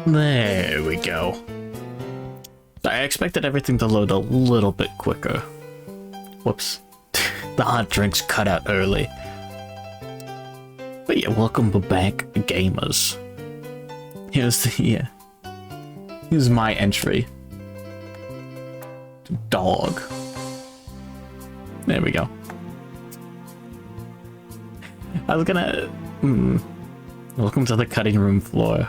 There we go. I expected everything to load a little bit quicker. Whoops. The hot drinks cut out early. But yeah, welcome back, gamers. Here's my entry. Dog. There we go. I was gonna... Welcome to the cutting room floor.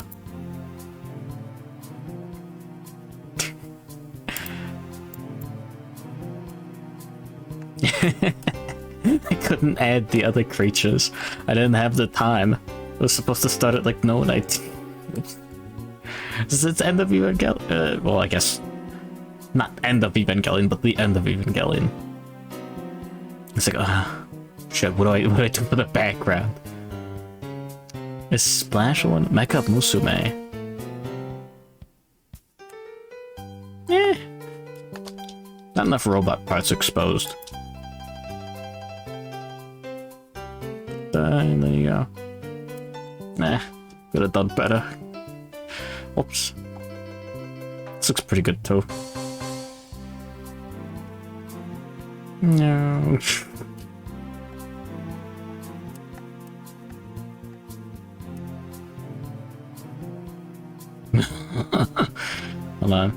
I couldn't add the other creatures. I didn't have the time. It was supposed to start at like no night. It's end of Evangelion. Well, I guess not end of Evangelion, but the end of Evangelion. It's like, shit. What do I do for the background? Is Splash one? Mecha Musume. Not enough robot parts exposed. There you go. Nah, could have done better. Oops. This looks pretty good too. No. Hold on.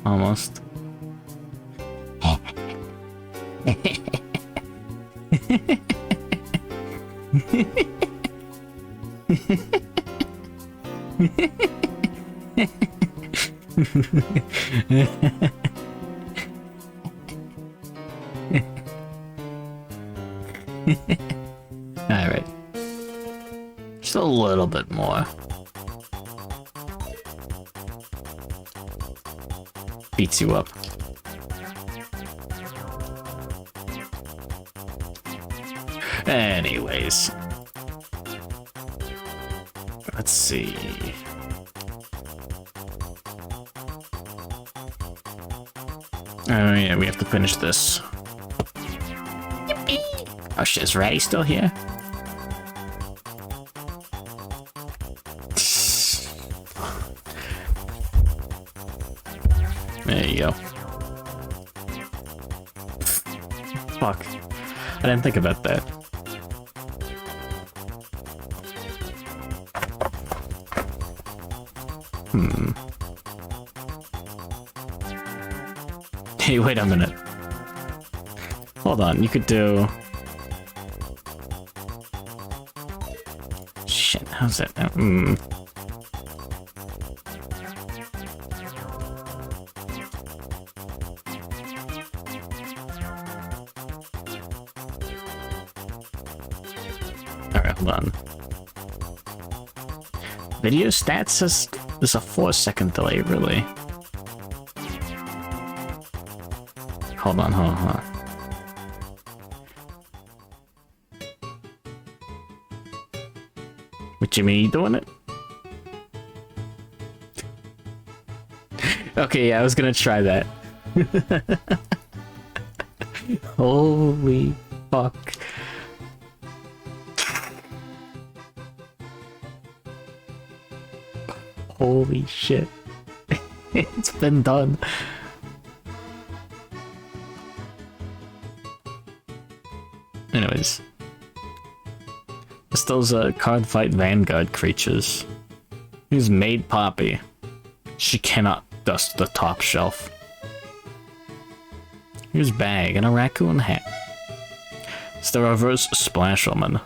Almost. Alright. Just a little bit more. Beats you up. Anyways. Let's see. Oh yeah, we have to finish this. Yippee! Oh shit, is Ratty still here? There you go. Fuck. I didn't think about that. Hey, wait a minute. Hold on, you could do... Shit, how's that now? Alright, hold on. Video stats says there's a 4-second delay, really. Hold on. With Jimmy doing it? Okay, yeah, I was gonna try that. Holy fuck. Holy shit. It's been done. Anyways. It's those card fight Vanguard creatures. Here's Maid Poppy. She cannot dust the top shelf. Here's Bag and a raccoon hat. It's the reverse Splash Woman.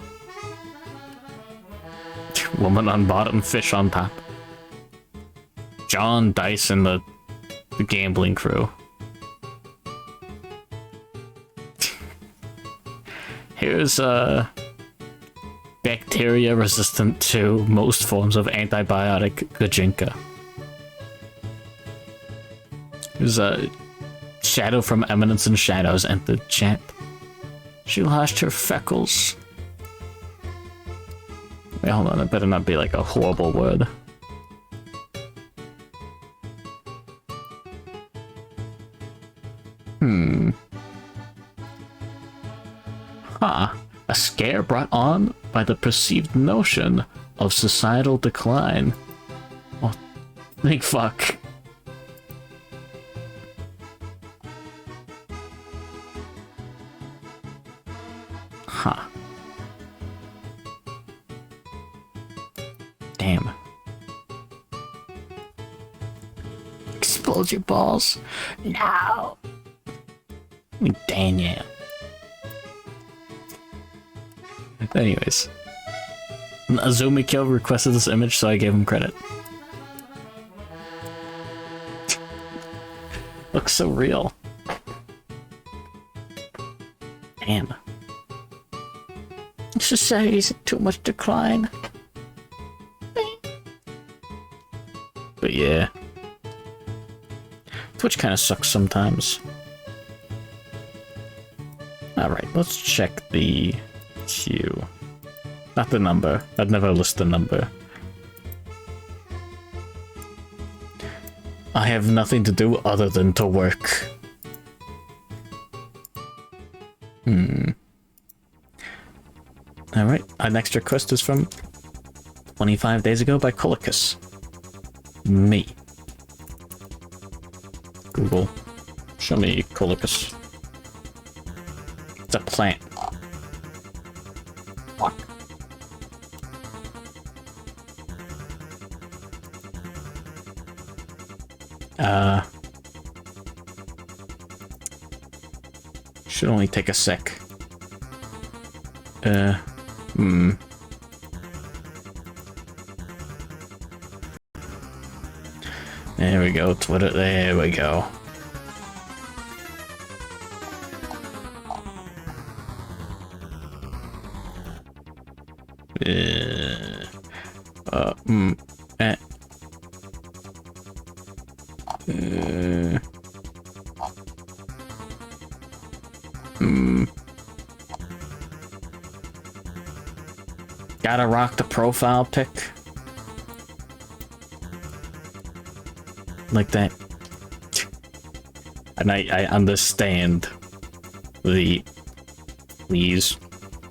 Woman on bottom, fish on top. John Dice and the gambling crew. Here's bacteria resistant to most forms of antibiotic Gajinka. Here's a Shadow from Eminence and Shadows entered chat. She lost her freckles. Wait, hold on, it better not be like a horrible word. A scare brought on by the perceived notion of societal decline. Like, fuck. Huh. Damn. Explode your balls. No. Daniel. Anyways. Azumikyo requested this image, so I gave him credit. Looks so real. Damn. Society's in too much decline. But yeah. Twitch kind of sucks sometimes. Alright, let's check the queue. Not the number. I'd never list the number. I have nothing to do other than to work. Alright, our next request is from 25 days ago by Colicus. Me. Google. Show me Colicus. It's a plant. Fuck. Should only take a sec. There we go, Twitter, there we go. Gotta rock the profile pic. Like that. And I understand the please,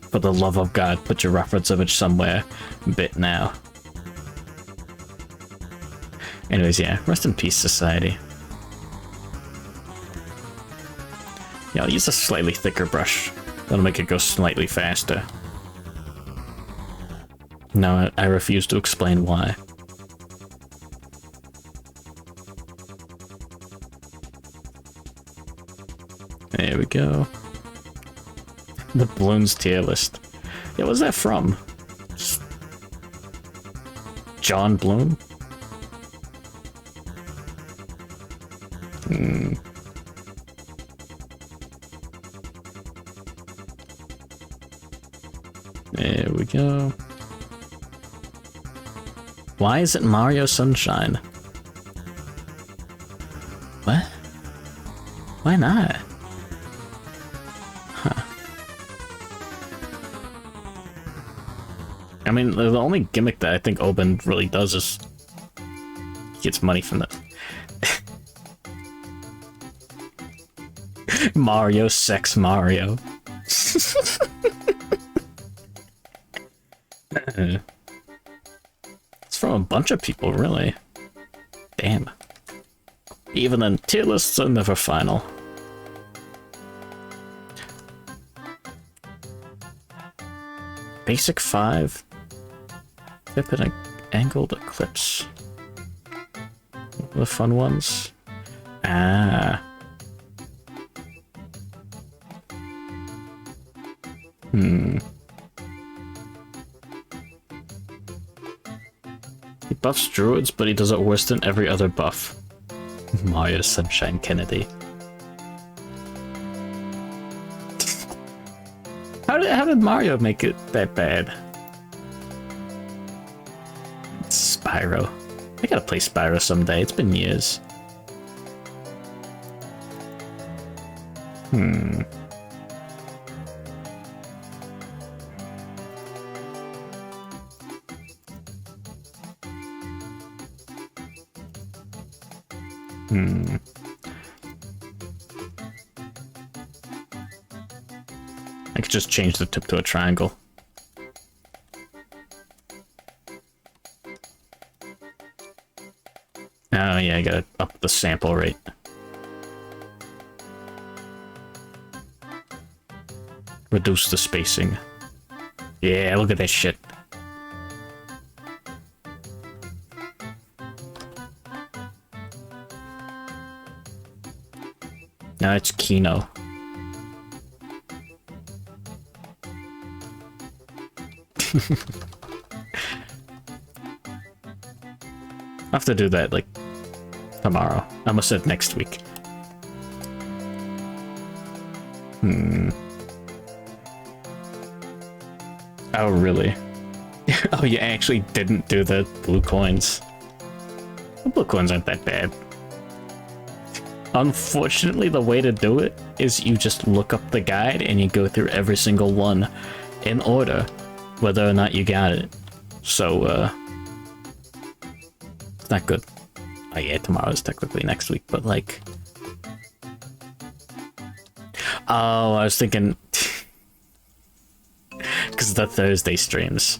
for the love of God, put your reference image somewhere bit now. Anyways, yeah, rest in peace, society. Yeah, I'll use a slightly thicker brush. That'll make it go slightly faster. No, I refuse to explain why. There we go. The balloons tier list. Yeah, what's that from? John Bloom? There we go. Why is it Mario Sunshine? What? Why not? Huh. I mean, the only gimmick that I think Oben really does is he gets money from the Mario Sex Mario. It's from a bunch of people, really. Damn. Even then, tier lists are never final. Basic 5. Tip and angled eclipse. The fun ones. Ah. He buffs druids, but he does it worse than every other buff. Mario Sunshine Kennedy. How did Mario make it that bad? It's Spyro. I gotta play Spyro someday. It's been years. I could just change the tip to a triangle. Oh yeah, I gotta up the sample rate. Reduce the spacing. Yeah, look at that shit. Now it's Kino. I have to do that, like, tomorrow. I almost said next week. Oh, really? Oh, you actually didn't do the blue coins. The blue coins aren't that bad. Unfortunately, the way to do it is you just look up the guide and you go through every single one in order, whether or not you got it. So, it's not good. Oh yeah, tomorrow is technically next week, but like... Oh, I was thinking... Because the Thursday streams.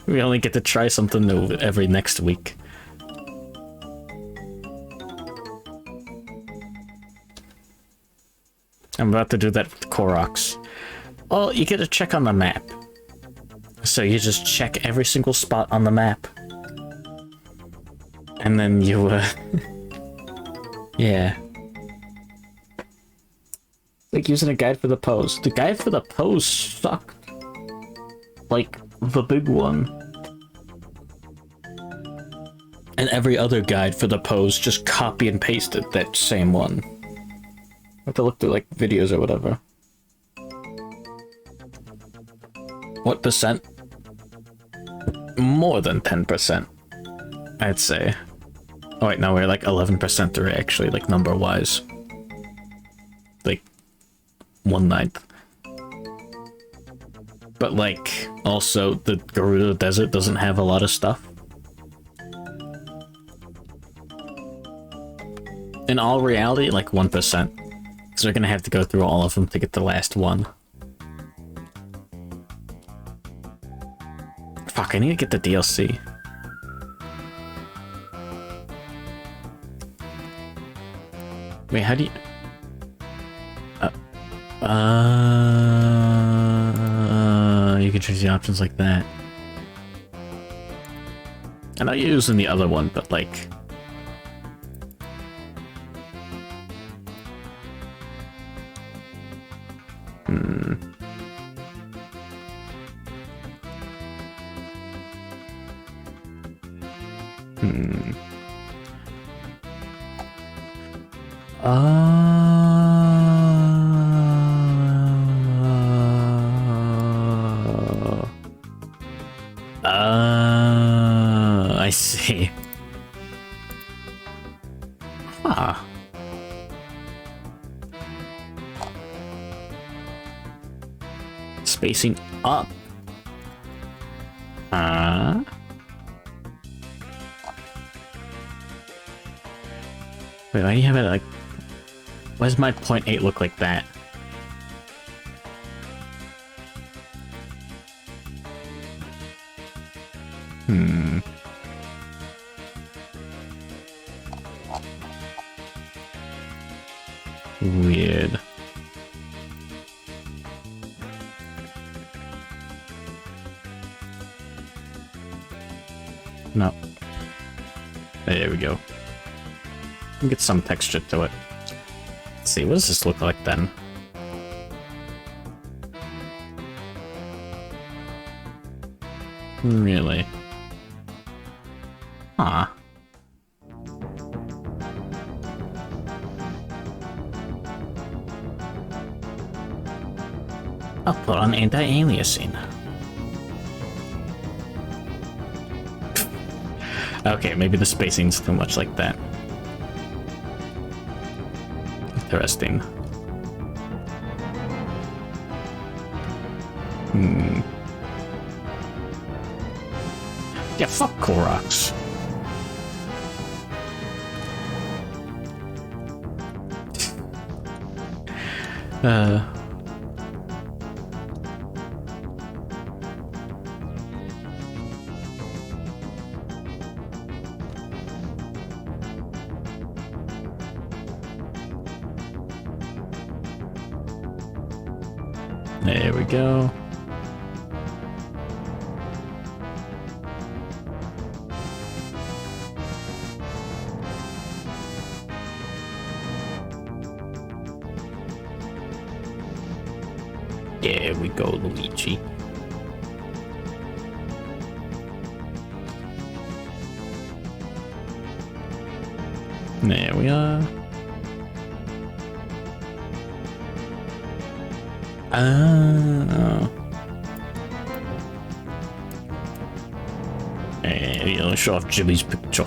We only get to try something new every next week. I'm about to do that with Koroks. Well, you get to check on the map. So you just check every single spot on the map. And then you, yeah. Like using a guide for the pose. The guide for the pose sucked. Like, the big one. And every other guide for the pose just copy and pasted that same one. I have to look through, like, videos or whatever. What percent? More than 10%, I'd say. Oh wait, no, we're like 11% through actually, like, number-wise. Like, 1/9. But, like, also, the Gerudo Desert doesn't have a lot of stuff. In all reality, like, 1%. Because we're gonna have to go through all of them to get the last one. Fuck, I need to get the DLC. Wait, how do you... you can change the options like that. I know you're using the other one, but like... I see. Huh. Spacing up. Wait, why do you have it like... Why does my 0.8 look like that? Weird. No. There we go. Get some texture to it. Let's see, what does this look like then? Really? Huh. I'll put on anti-aliasing. Okay, maybe the spacing's too much like that. Interesting. Yeah, fuck Koroks. There we go. There we go, Luigi. There we are. Oh. And you know, show off Jimmy's picture.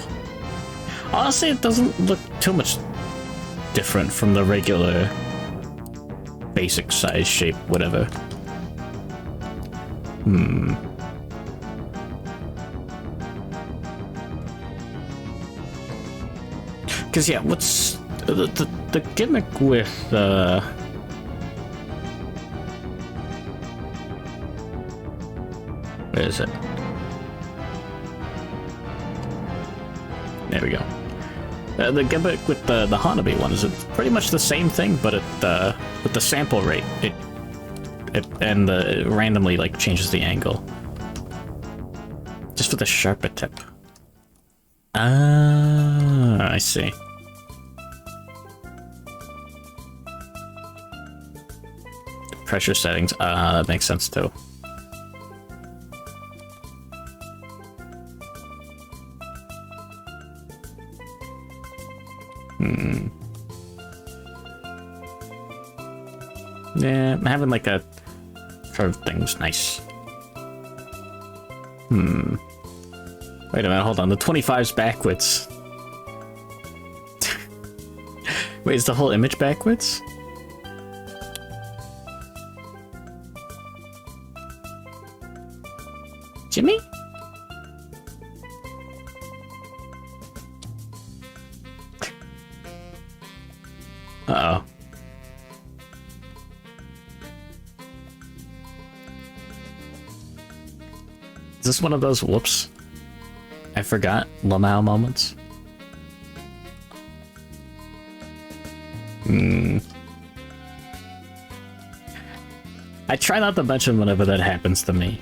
Honestly, it doesn't look too much different from the regular basic size, shape, whatever. Because yeah, what's the gimmick with where is it? There we go. The gimmick with the Hanabi one is it's pretty much the same thing, but with the sample rate, it randomly like changes the angle, just for the sharper tip. Ah, I see. Pressure settings. That makes sense too. Yeah, having like a curved thing's nice. Wait a minute, hold on. The 25's backwards. Wait, is the whole image backwards? Jimmy? Uh-oh. Is this one of those whoops? I forgot Lamau moments? I try not to mention whenever that happens to me.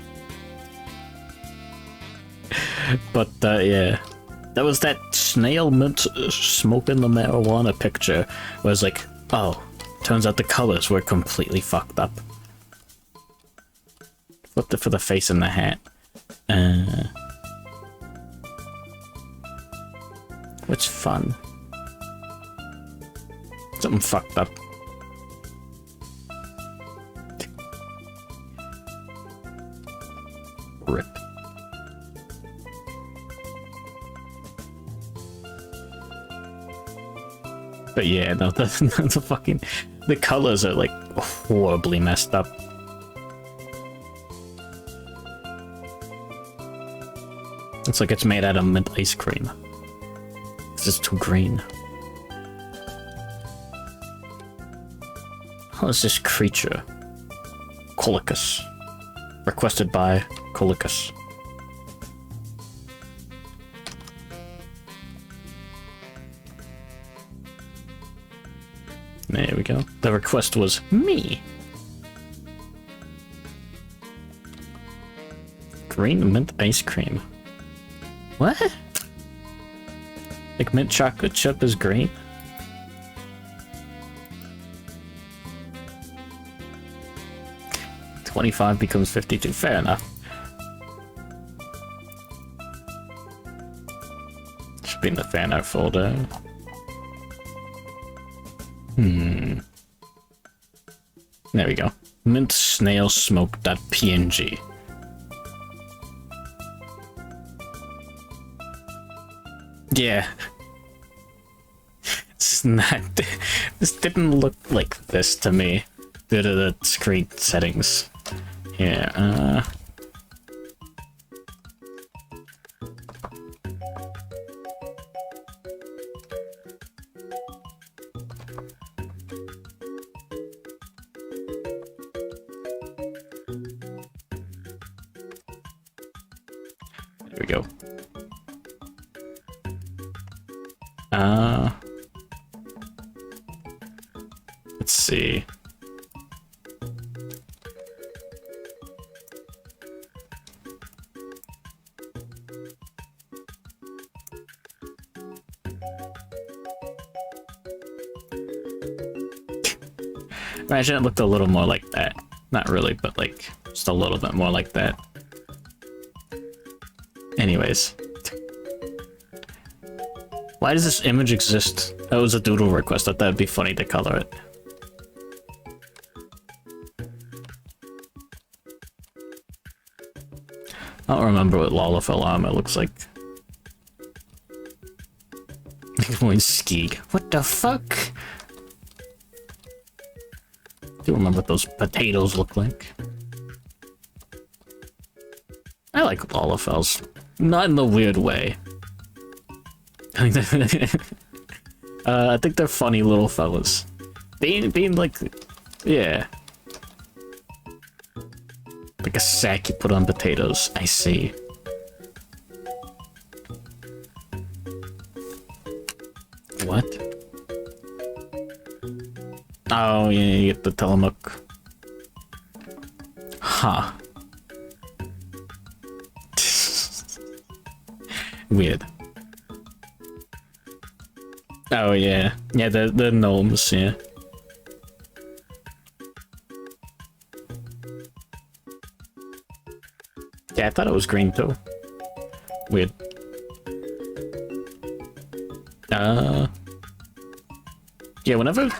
But, yeah. That was that snail mint smoking the marijuana picture where it's like, oh, turns out the colors were completely fucked up. Flipped it for the face and the hat. What's fun? Something fucked up. Rip. But yeah, no, the fucking... The colors are, like, horribly messed up. It's like it's made out of mint ice cream. It's just too green. How is this creature? Colicus. Requested by Colicus. There we go. The request was me. Green mint ice cream. What? Like mint chocolate chip is green? $25 becomes $52. Fair enough. Should be in the fan art folder. There we go. Mint snail smoke.png. Yeah. This is not... This didn't look like this to me due to the screen settings. Yeah, there we go. Let's see. Imagine it looked a little more like that. Not really, but like just a little bit more like that. Anyways. Why does this image exist? That was a doodle request. I thought that'd be funny to color it. I don't remember what Lalafell armor looks like. Going skeeg. What the fuck? Do you remember what those potatoes look like? I like Lalafells. Not in the weird way. I think they're funny little fellas. Being like, yeah. Like a sack you put on potatoes. I see. What? Oh, yeah, you get the Tillamook. Huh. Weird. Oh, yeah. Yeah, the gnomes, yeah. Yeah, I thought it was green too. Weird. Yeah, whenever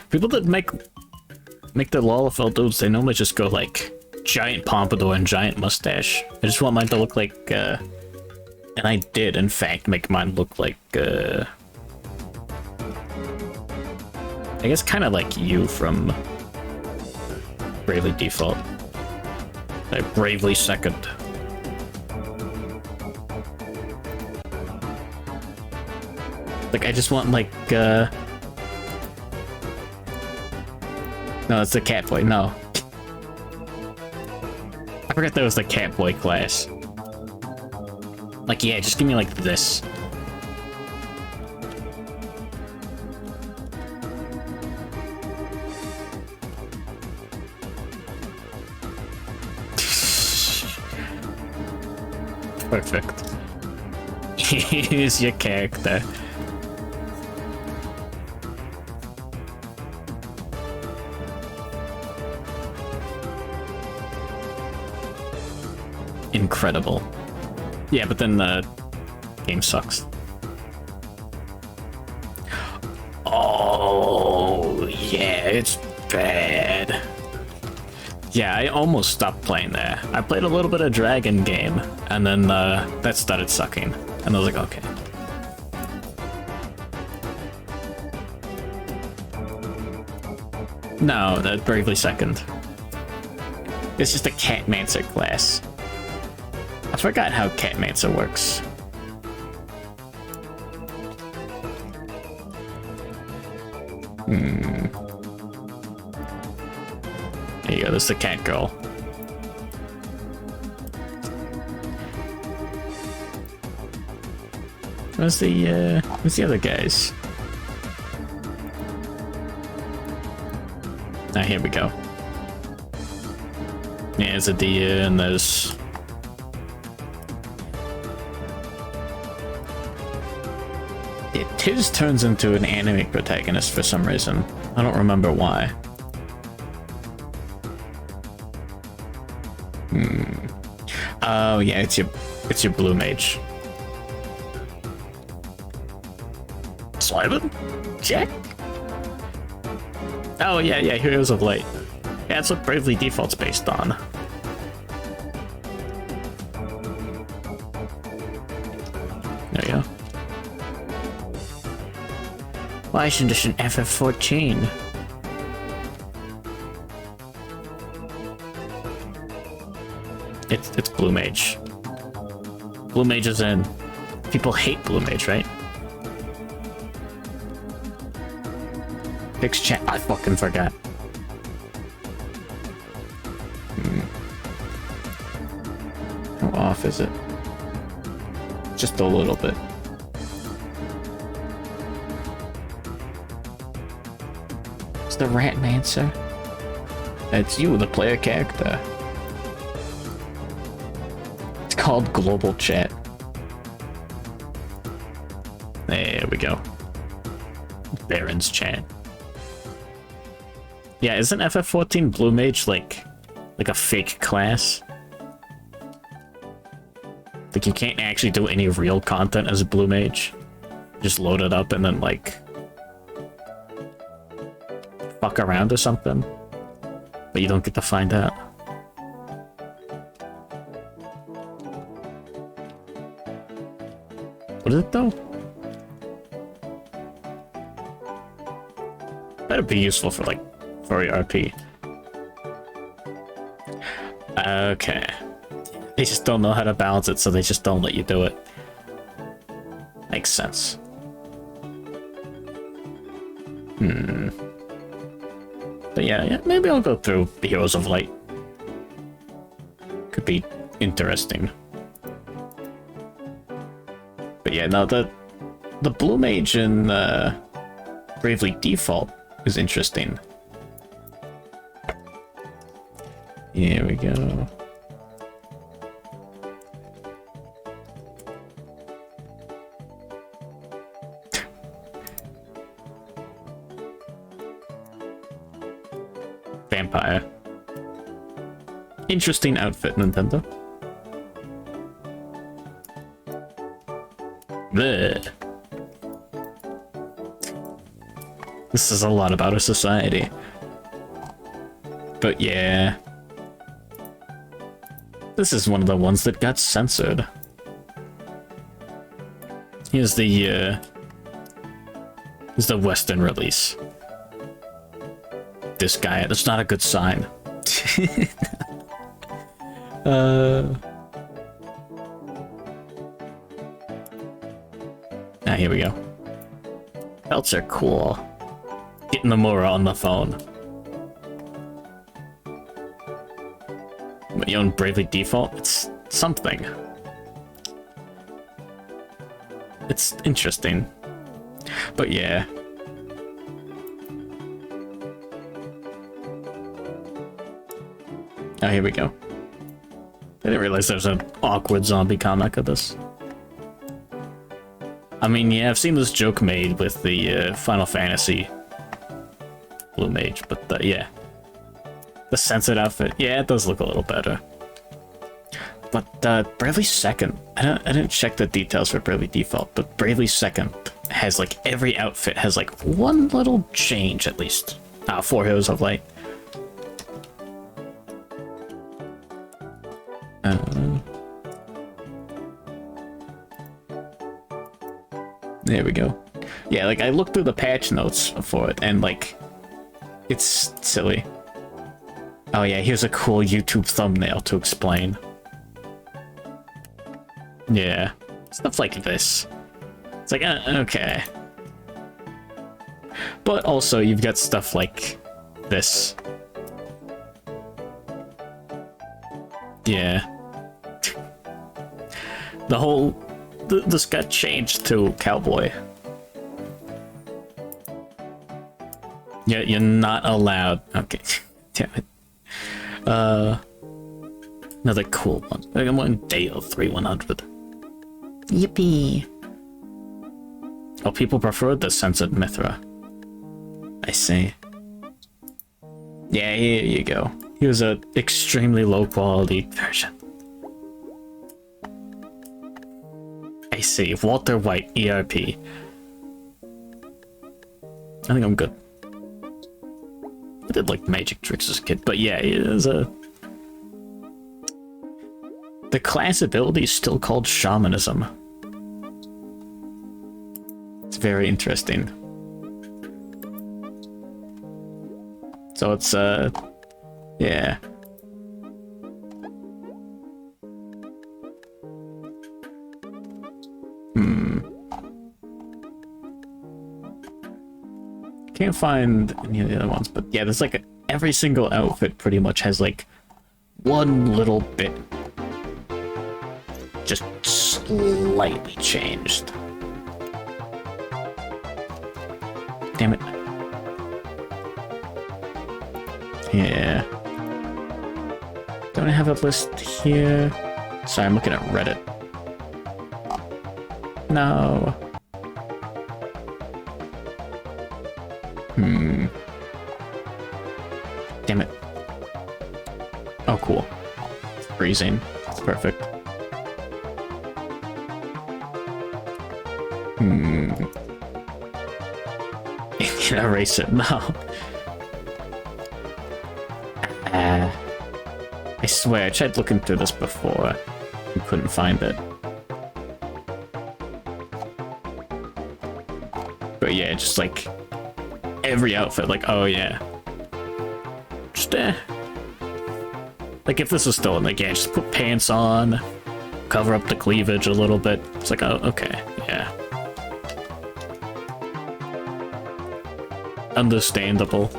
people that make the Lalafell dudes, they normally just go like giant pompadour and giant mustache. I just want mine to look like, and I did in fact make mine look like, I guess kind of like you from Bravely Default. Like Bravely Second. Like I just want like, no, it's the Catboy, no. I forgot that was the Catboy class. Like, yeah, just give me like this. Perfect. Here's your character. Incredible. Yeah, but then the game sucks. Oh, yeah, it's bad. Yeah, I almost stopped playing there. I played a little bit of Dragon game, and then that started sucking. And I was like, okay. No, that Bravely Second. It's just a Catmancer class. I forgot how Catmancer works. There you go, there's the cat girl. Where's the other guys? Ah, here we go. Yeah, there's a deer and there's... Tiz turns into an anime protagonist for some reason. I don't remember why. Oh yeah, it's your blue mage. Simon? Jack? Oh yeah, Heroes of Light. Yeah, that's what Bravely Default's based on. There you go. Why isn't this an FF14? It's Blue Mage. Blue Mage is in. People hate Blue Mage, right? Fix chat. I fucking forgot. How off is it? Just a little bit. It's the Ratmancer. It's you, the player character. It's called Global Chat. There we go. Baron's Chat. Yeah, isn't FF14 Blue Mage like a fake class? Like you can't actually do any real content as a Blue Mage. Just load it up and then like fuck around or something. But you don't get to find out. What is it though? That'd be useful for like for ERP. Okay. They just don't know how to balance it, so they just don't let you do it. Makes sense. But yeah, maybe I'll go through the Heroes of Light. Could be interesting. But yeah, no, the Blue Mage in Bravely Default is interesting. Here we go. Vampire. Interesting outfit, Nintendo. Blech. This is a lot about our society. But yeah. This is one of the ones that got censored. Here's the Western release. This guy, that's not a good sign. Here we go. Belts are cool. Getting the Mora on the phone. But you own Bravely Default? It's something. It's interesting. But yeah. Oh, here we go. I didn't realize there's an awkward zombie comic of this. I mean, yeah, I've seen this joke made with the Final Fantasy Blue Mage, but yeah. The censored outfit, yeah, it does look a little better. But Bravely Second, I didn't check the details for Bravely Default, but Bravely Second has like every outfit has like one little change at least. For Heroes of Light. There we go. Yeah, like I looked through the patch notes for it and like it's silly. Oh yeah, here's a cool YouTube thumbnail to explain. Yeah, stuff like this. It's like, okay. But also you've got stuff like this. Yeah. The whole... This got changed to cowboy. Yeah, you're not allowed. Okay, damn it. Another cool one. I'm on Dale 3100. Yippee. Oh, people preferred the censored Mithra. I see. Yeah, here you go. Here's a extremely low quality version. I see. Walter White, ERP. I think I'm good. I did like magic tricks as a kid, but yeah, it is a... The class ability is still called shamanism. It's very interesting. So it's, yeah. Can't find any of the other ones, but yeah, there's like every single outfit pretty much has like one little bit just slightly changed. Damn it. Yeah. Don't I have a list here? Sorry, I'm looking at Reddit. No. cool. Freezing. Perfect. Erase it now. I swear, I tried looking through this before and couldn't find it. But yeah, just like every outfit, like, oh yeah. Just like if this is still in the game, just put pants on, cover up the cleavage a little bit. It's like, oh, okay, yeah. Understandable.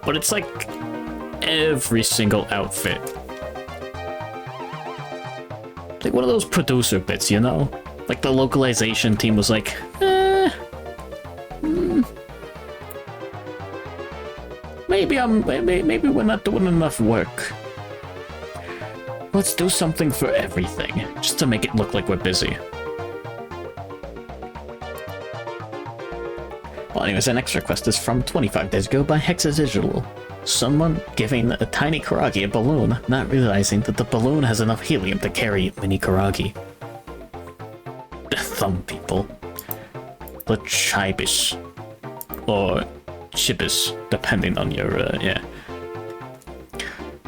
But it's like every single outfit. Like one of those producer bits, you know? Like the localization team was like, maybe we're not doing enough work. Let's do something for everything, just to make it look like we're busy. Well, anyways, our next request is from 25 days ago by Hexadigital. Someone giving a tiny Karagi a balloon, not realizing that the balloon has enough helium to carry mini Karagi. Thumb people. The Chibis. Or Chibis, depending on your, yeah.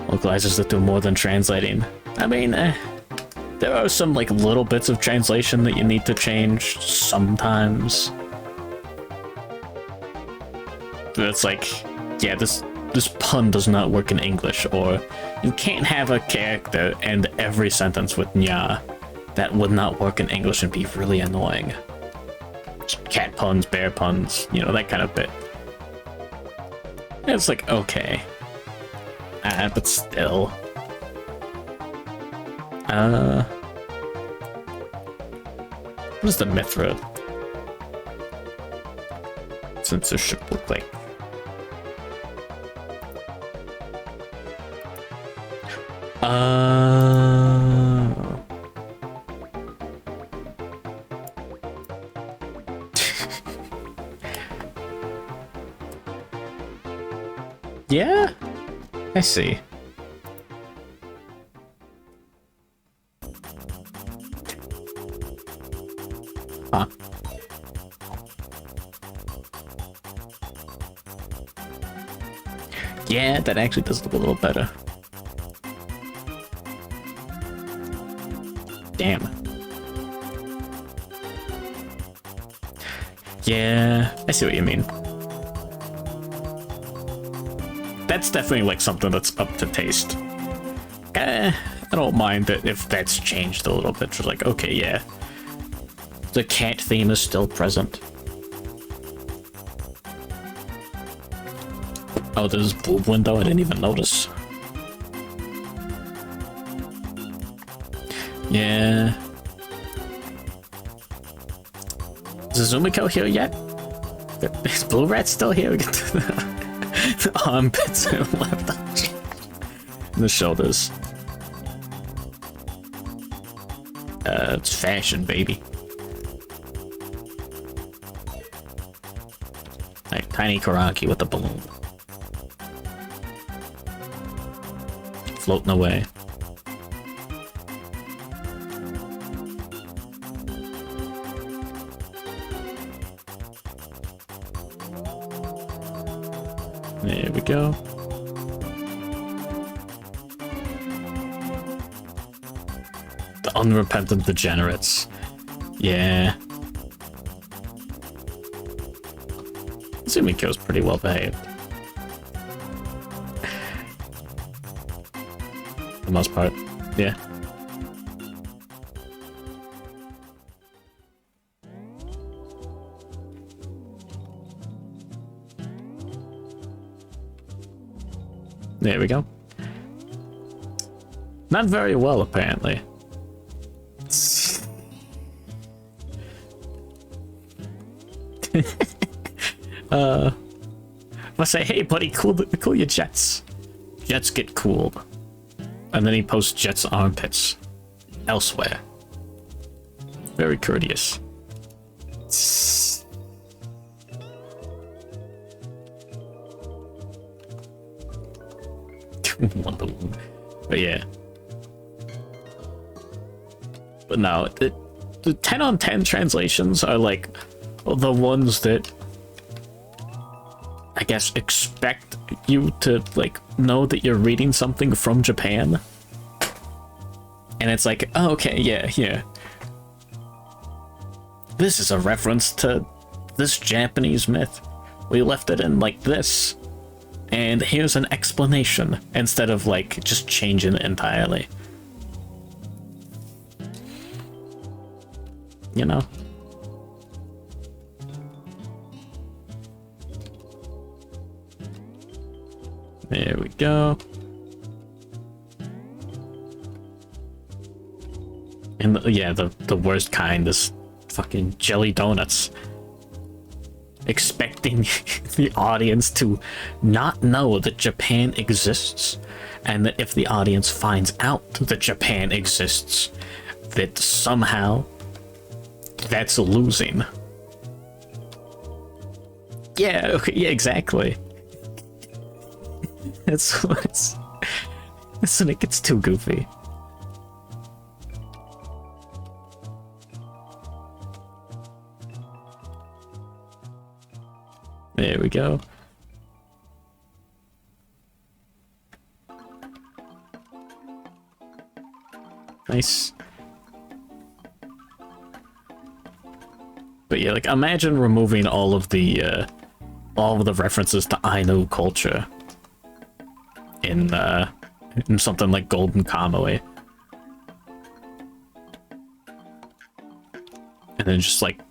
Localizers that do more than translating. I mean, there are some, like, little bits of translation that you need to change sometimes. It's like, yeah, this pun does not work in English, or you can't have a character end every sentence with nya. That would not work in English and be really annoying. Cat puns, bear puns, you know, that kind of bit. It's like, okay. But still. What does the Mithra censorship look like? Yeah, I see. Huh. Yeah, that actually does look a little better. Damn. Yeah, I see what you mean. That's definitely like something that's up to taste. I don't mind it if that's changed a little bit. Just like, okay, yeah. The cat theme is still present. Oh, there's a boob window, I didn't even notice. Yeah. Is Zumiko here yet? Is Blue Rat still here? We get to the armpits and left and the shoulders. It's fashion, baby. Like tiny Karaki with a balloon. Floating away. There we go. The unrepentant degenerates. Yeah. Sumiko's pretty well behaved. For the most part, yeah. There we go. Not very well, apparently. I say, hey buddy, cool your jets. Jets get cooled. And then he posts Jet's armpits elsewhere. Very courteous. Wonder Woman. But yeah. But no, the 10 on 10 translations are like the ones that I guess expect you to like know that you're reading something from Japan. And it's like, oh, okay, yeah. This is a reference to this Japanese myth. We left it in like this. And here's an explanation instead of like just changing it entirely. You know? There we go. And yeah, the worst kind is fucking jelly donuts. Expecting the audience to not know that Japan exists, and that if the audience finds out that Japan exists, that somehow that's losing. Yeah, okay, yeah, exactly. That's when it gets too goofy. There we go. Nice. But yeah, like imagine removing all of the references to Ainu culture in something like Golden Kamuy. And then just like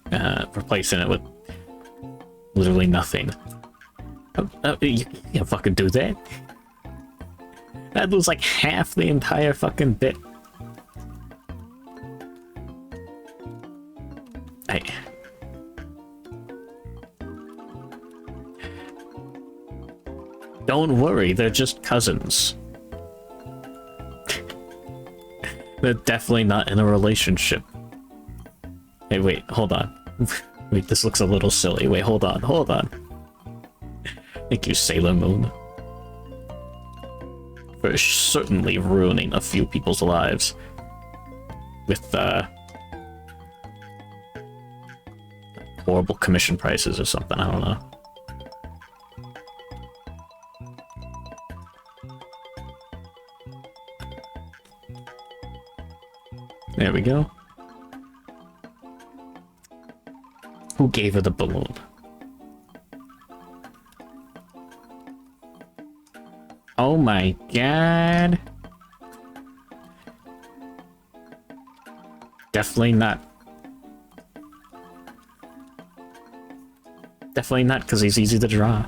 replacing it with literally nothing. You can't fucking do that. That'd lose like half the entire fucking bit. Hey. Don't worry, they're just cousins. They're definitely not in a relationship. Hey, wait, hold on. Wait, this looks a little silly. Wait, hold on. Thank you, Sailor Moon. For certainly ruining a few people's lives. With, horrible commission prices or something, I don't know. There we go. Who gave her the balloon? Oh my god. Definitely not. Definitely not, because he's easy to draw.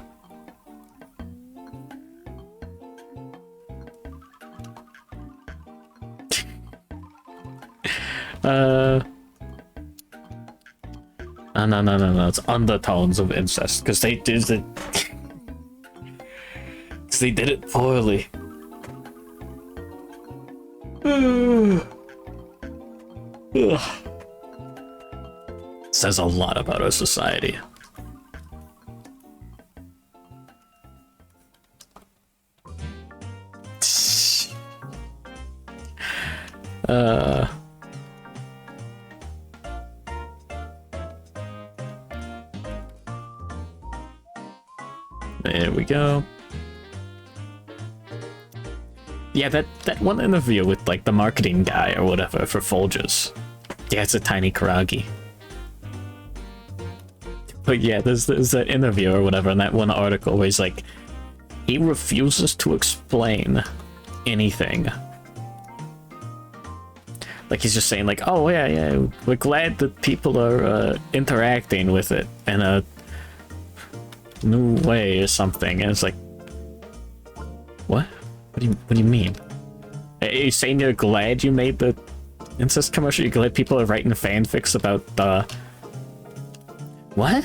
No, it's undertones of incest, because they did it. Because they did it poorly. Says a lot about our society. There we go. Yeah, that one interview with like the marketing guy or whatever for Folgers. Yeah, it's a tiny Karagi. But yeah, there's that interview or whatever in that one article where he's like, he refuses to explain anything. Like he's just saying like, oh yeah, we're glad that people are interacting with it in a new way or something. And it's like, what? What do you mean? Are you saying you're glad you made the incest commercial? You're glad people are writing fanfics about the... What?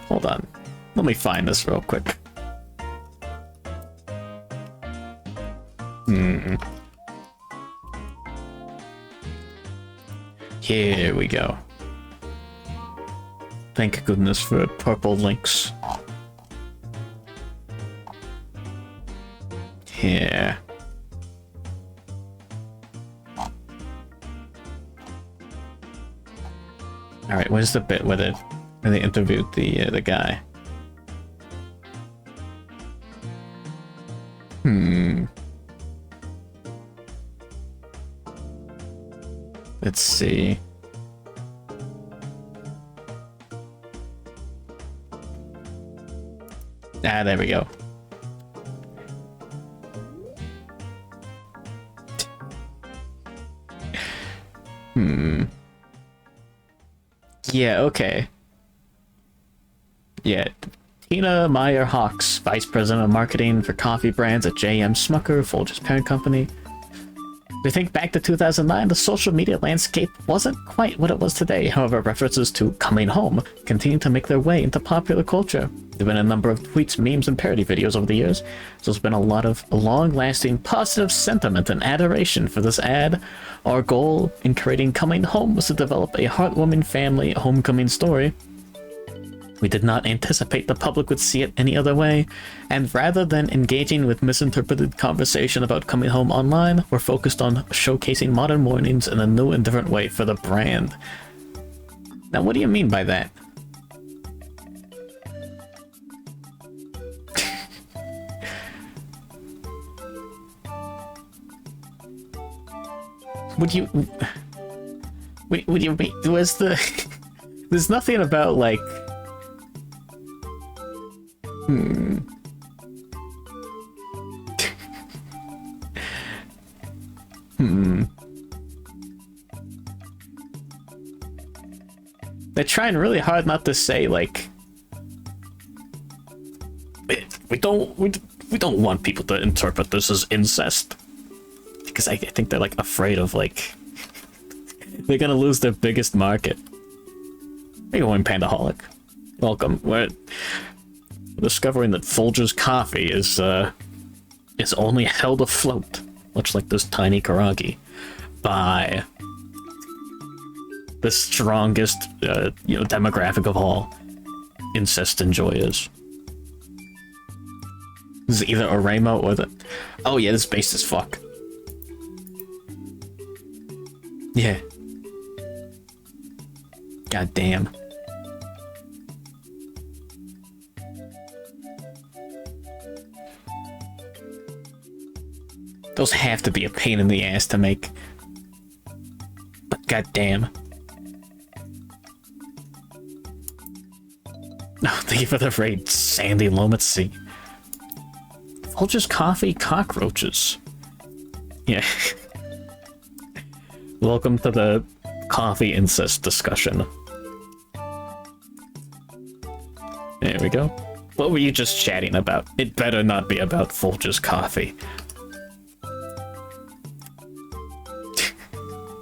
Hold on. Let me find this real quick. Here we go. Thank goodness for purple links. here? All right, where's the bit where they interviewed the guy? Let's see. Ah, there we go. Yeah, okay. Yeah. Tina Meyer Hawks, Vice President of Marketing for Coffee Brands at J.M. Smucker, Folgers parent company. We think back to 2009, the social media landscape wasn't quite what it was today. However, references to coming home continue to make their way into popular culture. There have been a number of tweets, memes, and parody videos over the years, so there's been a lot of long-lasting positive sentiment and adoration for this ad. Our goal in creating Coming Home was to develop a heartwarming family homecoming story. We did not anticipate the public would see it any other way, and rather than engaging with misinterpreted conversation about coming home online, we're focused on showcasing modern mornings in a new and different way for the brand. Now, what do you mean by that? What do you mean? There's nothing about, like... They're trying really hard not to say, like... We don't want people to interpret this as incest. Because I think they're, like, afraid of, like... they're gonna lose their biggest market. Hey, going Pandaholic. Welcome. We're discovering that Folgers coffee is only held afloat, much like this tiny karagi, by the strongest, demographic of all, incest enjoyers. This is either Oremo or the... Oh yeah, this is based as fuck. Yeah. God damn. Those have to be a pain in the ass to make. But goddamn. Oh, thank you for the raid, Sandy Lomatsy. Folgers coffee cockroaches. Yeah. Welcome to the coffee incest discussion. There we go. What were you just chatting about? It better not be about Folgers coffee.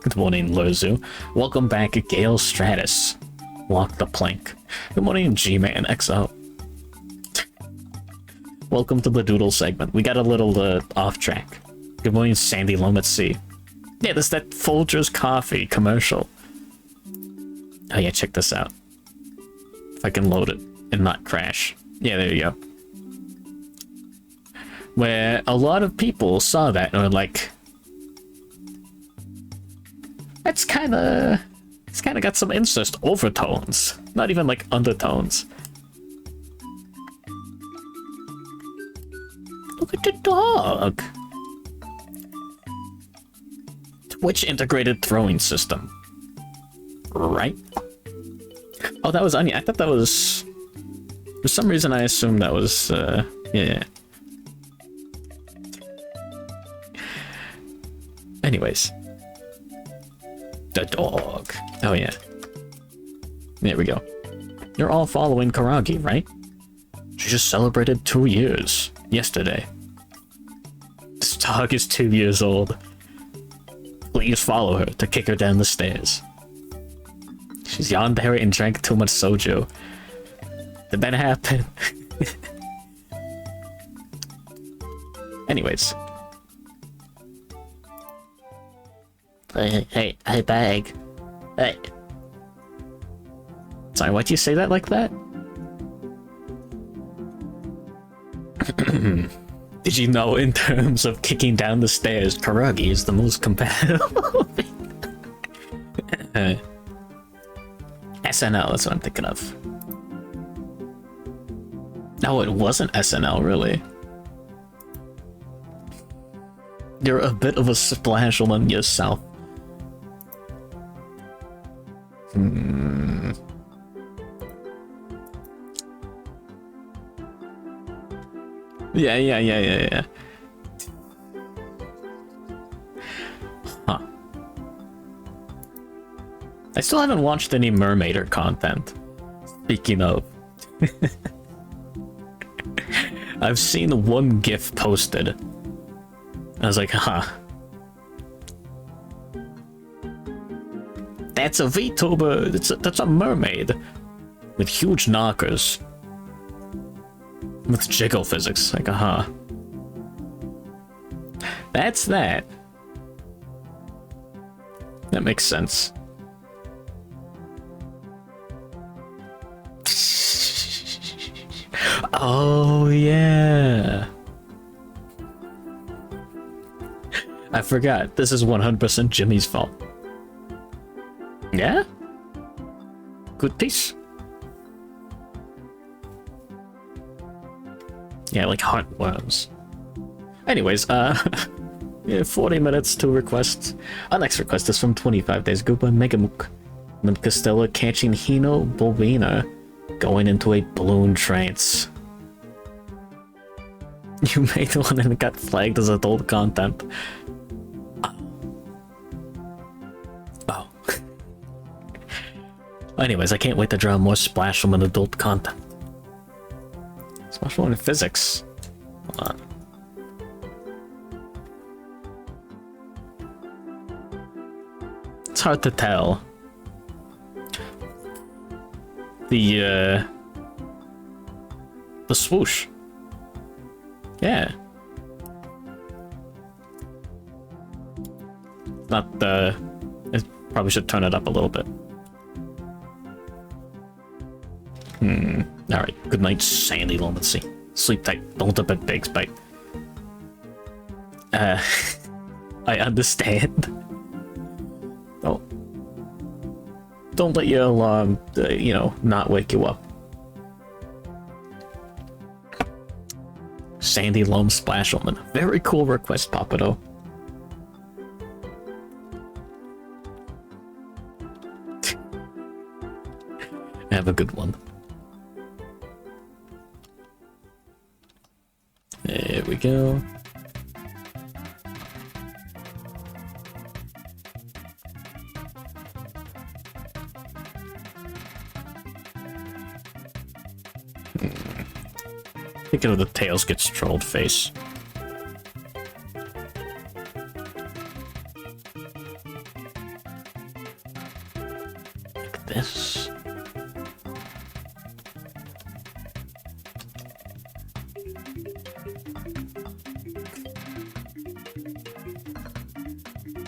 Good morning, Lozu. Welcome back, Gale Stratus. Walk the plank. Good morning, G-Man XO. Welcome to the Doodle segment. We got a little off track. Good morning, Sandy Lomatsy. Yeah, there's that Folgers coffee commercial. Oh yeah, check this out. If I can load it and not crash. Yeah, there you go. Where a lot of people saw that and were like, it's kind of got some incest overtones, not even like undertones. Look at the dog. Twitch integrated throwing system, right? Oh, that was Onion. I thought that was... For some reason, I assumed that was, yeah. Anyways. The dog. Oh, yeah. There we go. You're all following Karagi, right? She just celebrated 2 years yesterday. This dog is 2 years old. Please follow her to kick her down the stairs. She's yandere and drank too much soju. Did that happen? Anyways. Hey, bag. Hey. Sorry, why'd you say that like that? Did you know in terms of kicking down the stairs, Karagi is the most compatible? SNL, that's what I'm thinking of. No, it wasn't SNL, really. You're a bit of a Splashwoman yourself. Yeah. Huh. I still haven't watched any Mermaider content. Speaking of. I've seen one GIF posted. I was like, huh. That's a VTuber. That's a mermaid. With huge knockers. With jiggle physics. Like, huh. That's that. That makes sense. Oh, yeah. I forgot. This is 100% Jimmy's fault. Yeah? Good piece. Yeah, like heartworms. Anyways, yeah, 40 minutes to requests. Our next request is from 25 days ago by Megamook. Mint Costello catching Hino Bovina going into a balloon trance. You made one and it got flagged as adult content. Oh. Anyways, I can't wait to draw more Splashwoman adult content. Splashwoman physics. Hold on. It's hard to tell. The swoosh. Yeah. Not the... I probably should turn it up a little bit. Alright, good night, Sandy Lunacy. Sleep tight, don't up at Big's bite. I understand. Don't let your alarm, not wake you up. Sandy Loam Splashwoman. Very cool request, Papado. Have a good one. There we go. Thinking of the Tails gets trolled face. Like this.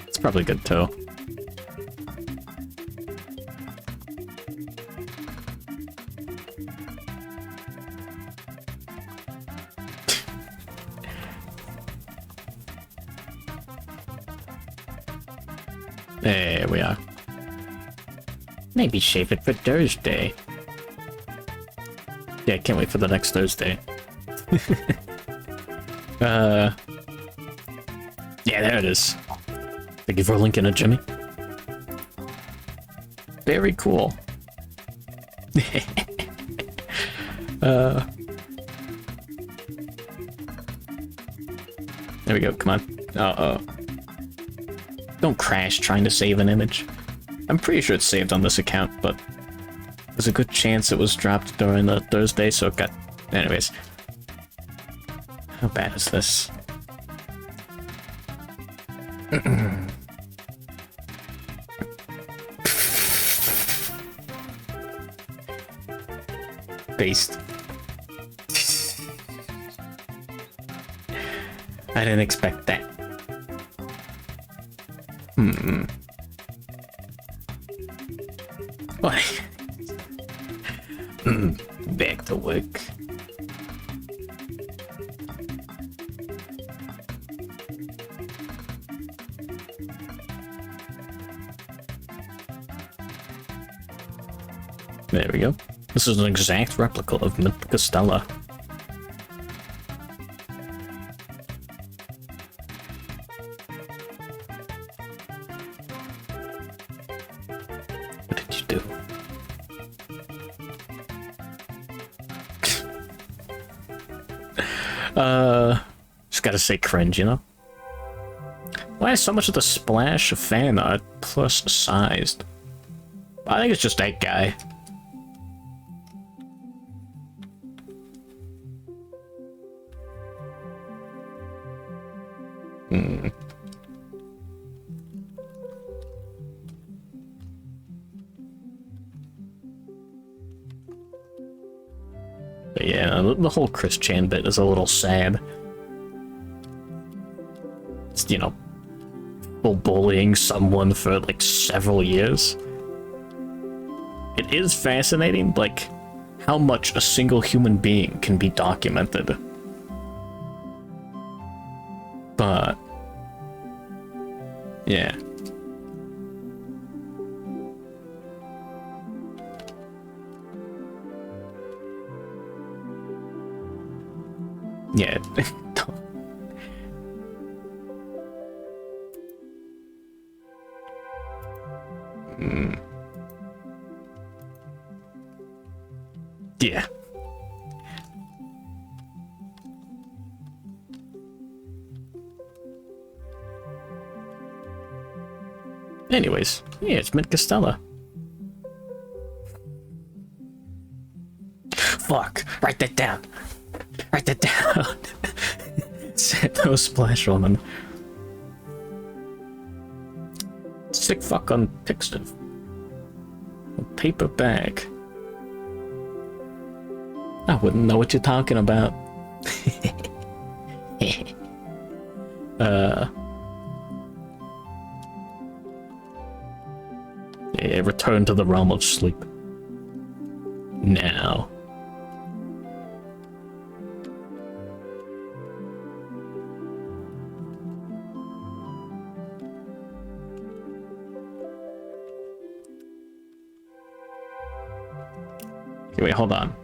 It's probably good too. There we are. Maybe shave it for Thursday. Yeah, can't wait for the next Thursday. Yeah, there it is. Thank you for linking it, Jimmy. Very cool. There we go, come on. Uh-oh. Don't crash trying to save an image. I'm pretty sure it's saved on this account, but there's a good chance it was dropped during the Thursday, so it got... Anyways. How bad is this? Paste. I didn't expect that. What? Back to work. There we go. This is an exact replica of Mythica Stella. What did you do? Just gotta say cringe, you know? Why is so much of the splash of fan art plus sized? I think it's just that guy. But yeah, the whole Chris Chan bit is a little sad. It's, you know, bullying someone for like several years. It is fascinating, like, how much a single human being can be documented. But yeah. Yeah. Yeah. Anyways, yeah, it's Mint Costella. Fuck! Write that down! Write that down! Santo Splash Woman. Sick fuck on Pixtive. A paper bag. I wouldn't know what you're talking about. Yeah, return to the realm of sleep. Now. Okay, wait, hold on.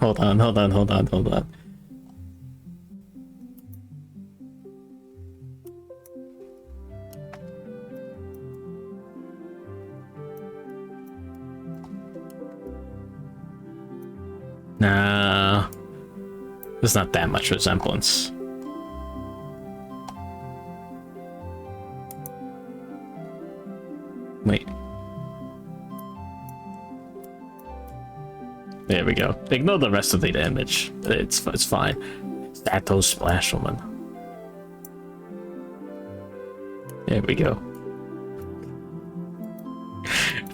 Hold on. Nah, there's not that much resemblance. Wait. There we go. Ignore the rest of the image. It's fine. Statos Splash Woman. There we go.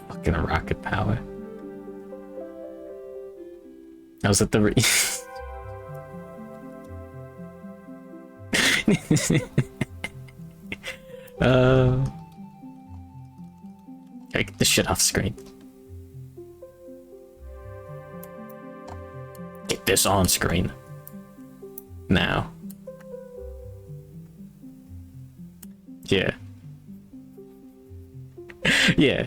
Fucking rocket power. I was at the gotta get this shit off screen. Get this on screen. Now. Yeah. Yeah.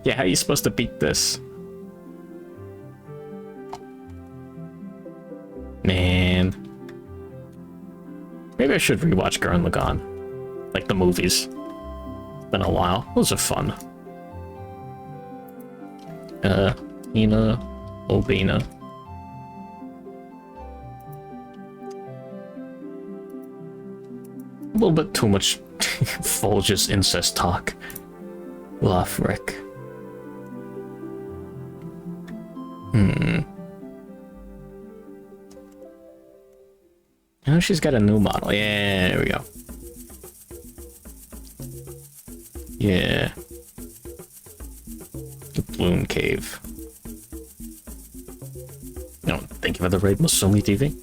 Yeah, how are you supposed to beat this? Man. Maybe I should rewatch Gurren Lagann. Like the movies. It's been a while. Those are fun. Hina, Obina. A little bit too much Folger's incest talk. Lothric. Oh, she's got a new model. Yeah, there we go. Yeah. The Bloom Cave. No, thank you for the raid, Musumi TV.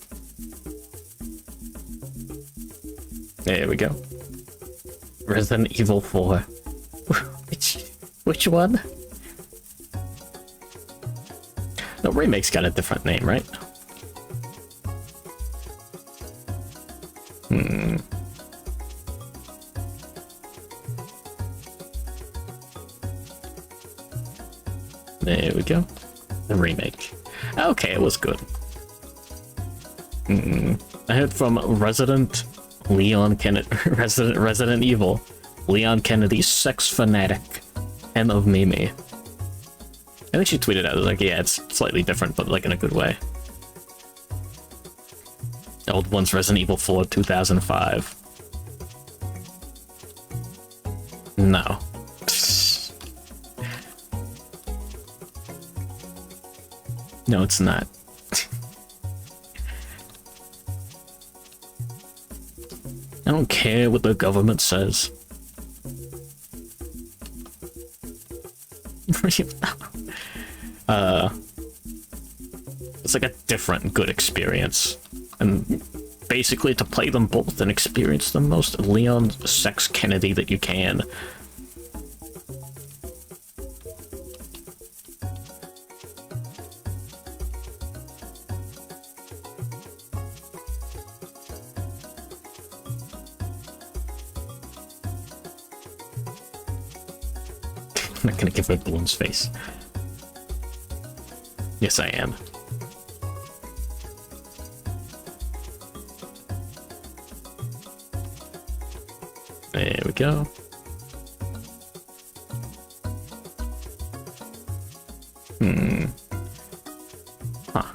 There we go. Resident Evil 4. Which one? No, Remake's got a different name, right? There we go. The remake. Okay, it was good. I heard from Resident Leon Kennedy, Resident Evil, Leon Kennedy's sex fanatic, and of Mimi. I think she tweeted out, like, yeah, it's slightly different, but like in a good way. The old one's Resident Evil 4 2005. No. No, it's not. I don't care what the government says. It's like a different good experience. And basically to play them both and experience the most Leon Sex Kennedy that you can. I'm not gonna give her Bloom's face. Yes, I am. There we go. Huh.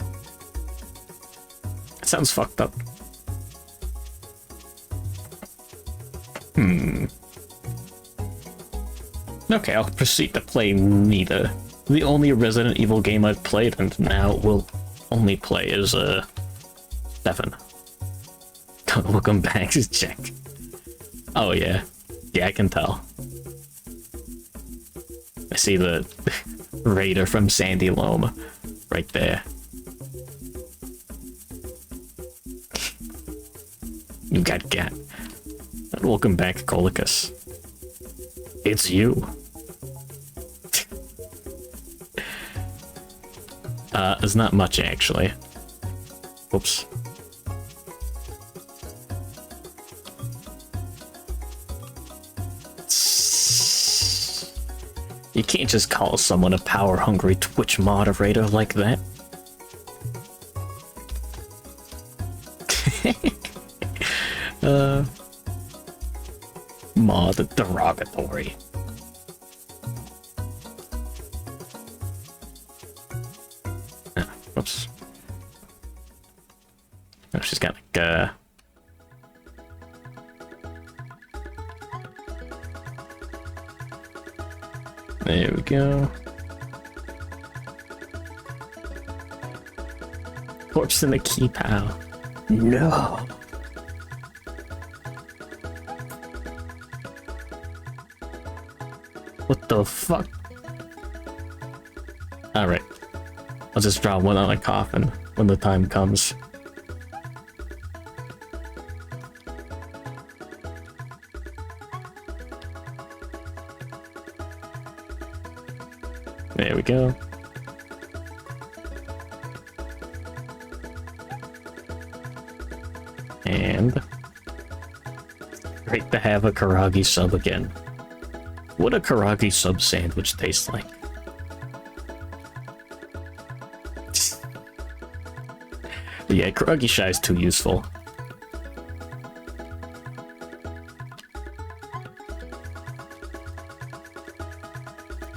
That sounds fucked up. Okay, I'll proceed to play neither. The only Resident Evil game I've played and now will only play is 7. Welcome back, check. Oh yeah. Yeah, I can tell. I see the raider from Sandy Loam right there. You got gat. And welcome back, Colicus. It's you. There's not much actually. Whoops. You can't just call someone a power-hungry Twitch moderator like that. Mod derogatory. Whoops. Oh, she's got like there we go. Corpse in the key pile. No. What the fuck? Alright. I'll just draw one on a coffin when the time comes. There we go. And great to have a Karagi sub again. What a Karagi sub sandwich tastes like. Yeah, Karagi Shy is too useful.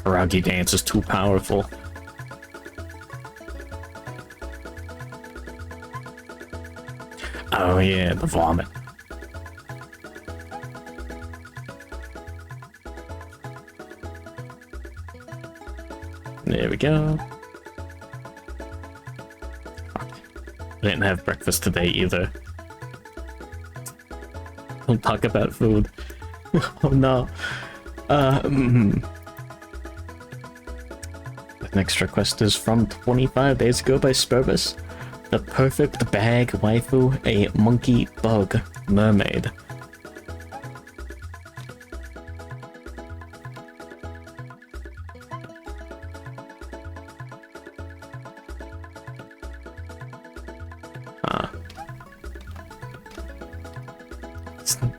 Karagi dance is too powerful. Oh yeah, the vomit. There we go. Fuck. I didn't have breakfast today either. Don't talk about food. Oh no. The next request is from 25 days ago by Spurvis. The perfect bag waifu, a monkey bug mermaid.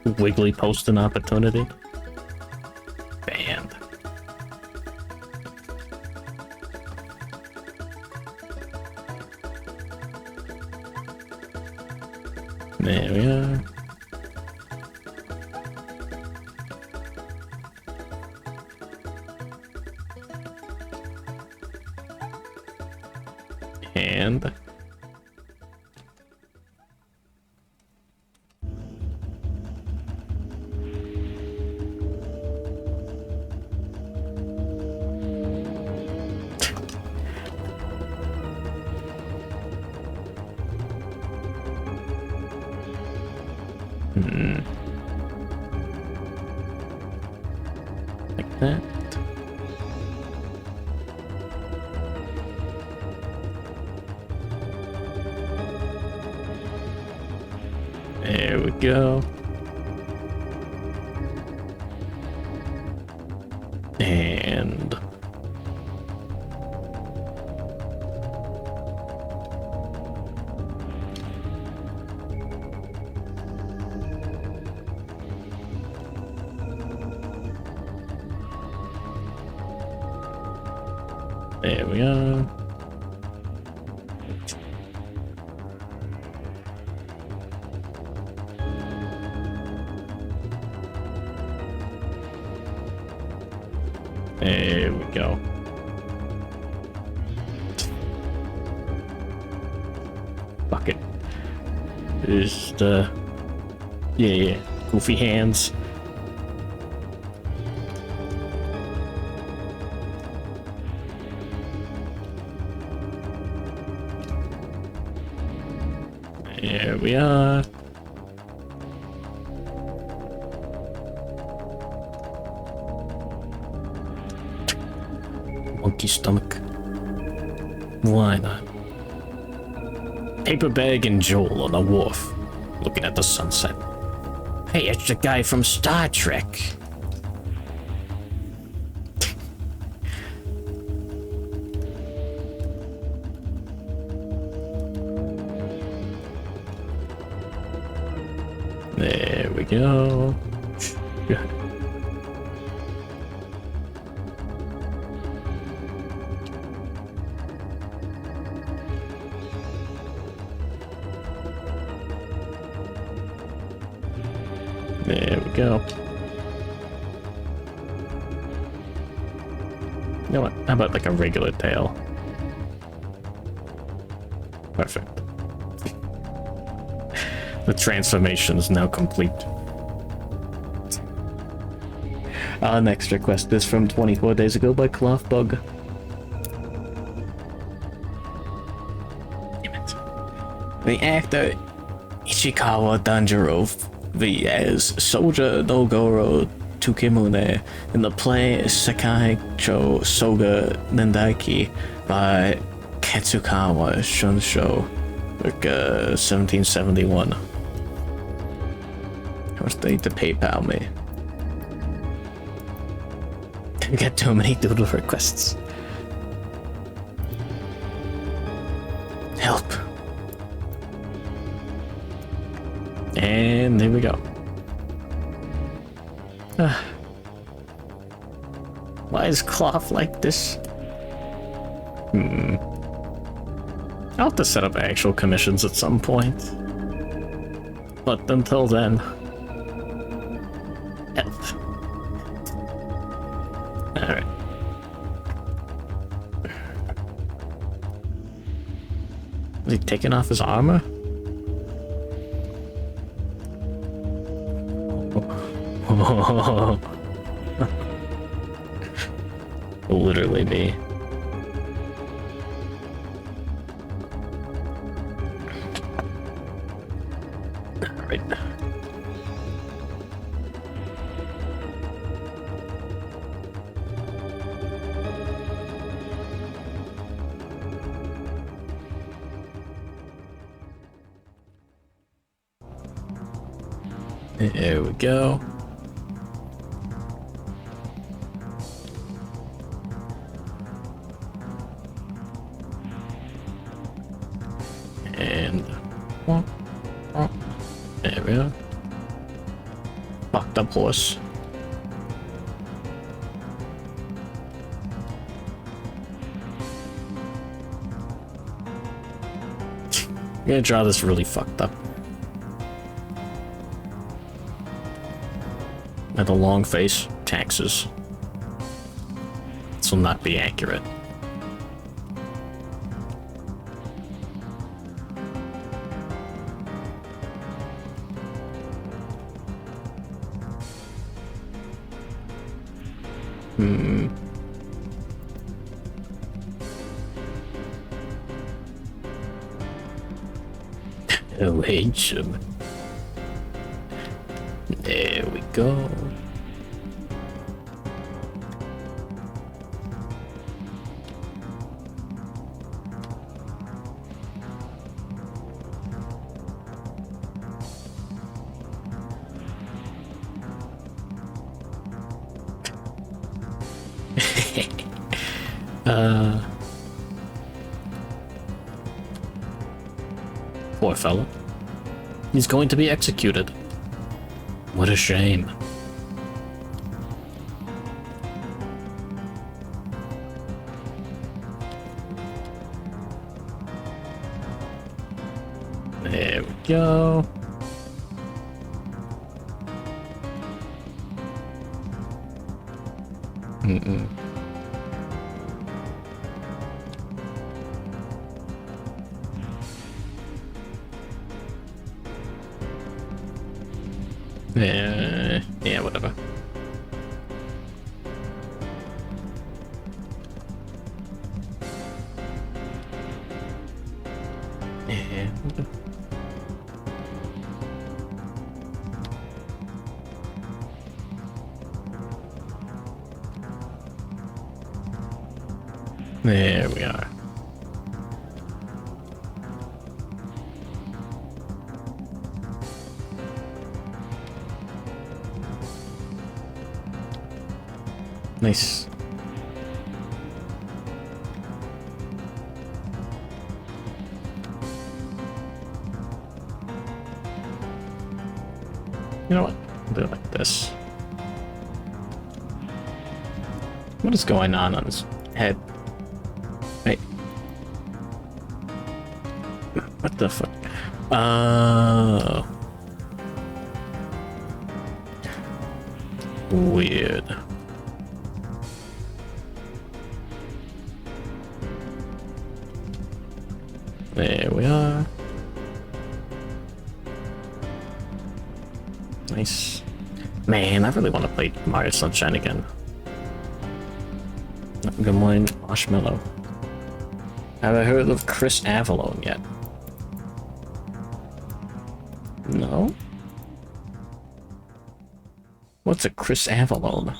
Wiggly posting opportunity. Banned. There we are. And like that. There we go. And there we are. There we go. Bucket. There's the... Yeah. Goofy hands. There we are. Monkey stomach. Why not? Paper bag and Joel on the wharf, looking at the sunset. Hey, it's the guy from Star Trek. There we go. There we go. You know what? How about like a regular tail? Perfect. The transformation is now complete. Our next request is from 24 days ago by Clothbug. Damn it. The actor Ichikawa Danjiro as Soldier Nogoro Tukimune in the play Sekaicho Soga Nendaiki by Katsukawa Shunsho, like 1771. How much they need to PayPal me? We got too many doodle requests. Help. And there we go. Why is cloth like this? I'll have to set up actual commissions at some point. But until then... help. Alright. Is he taking off his armor? Literally me. Right. There we go. And there we are. horse. I'm gonna draw this really fucked up. And a long face, taxes. This will not be accurate. Oh, handsome. There we go. Poor fella. He's going to be executed. What a shame. There we go. Yeah, whatever. Yeah. There we are. Nice. You know what? I'll do it like this. What is going on his head? Hey. What the fuck? Oh. Weird. There we are. Nice. Man, I really want to play Mario Sunshine again. Good morning, Marshmallow. Have I heard of Chris Avalone yet? No? What's a Chris Avalone?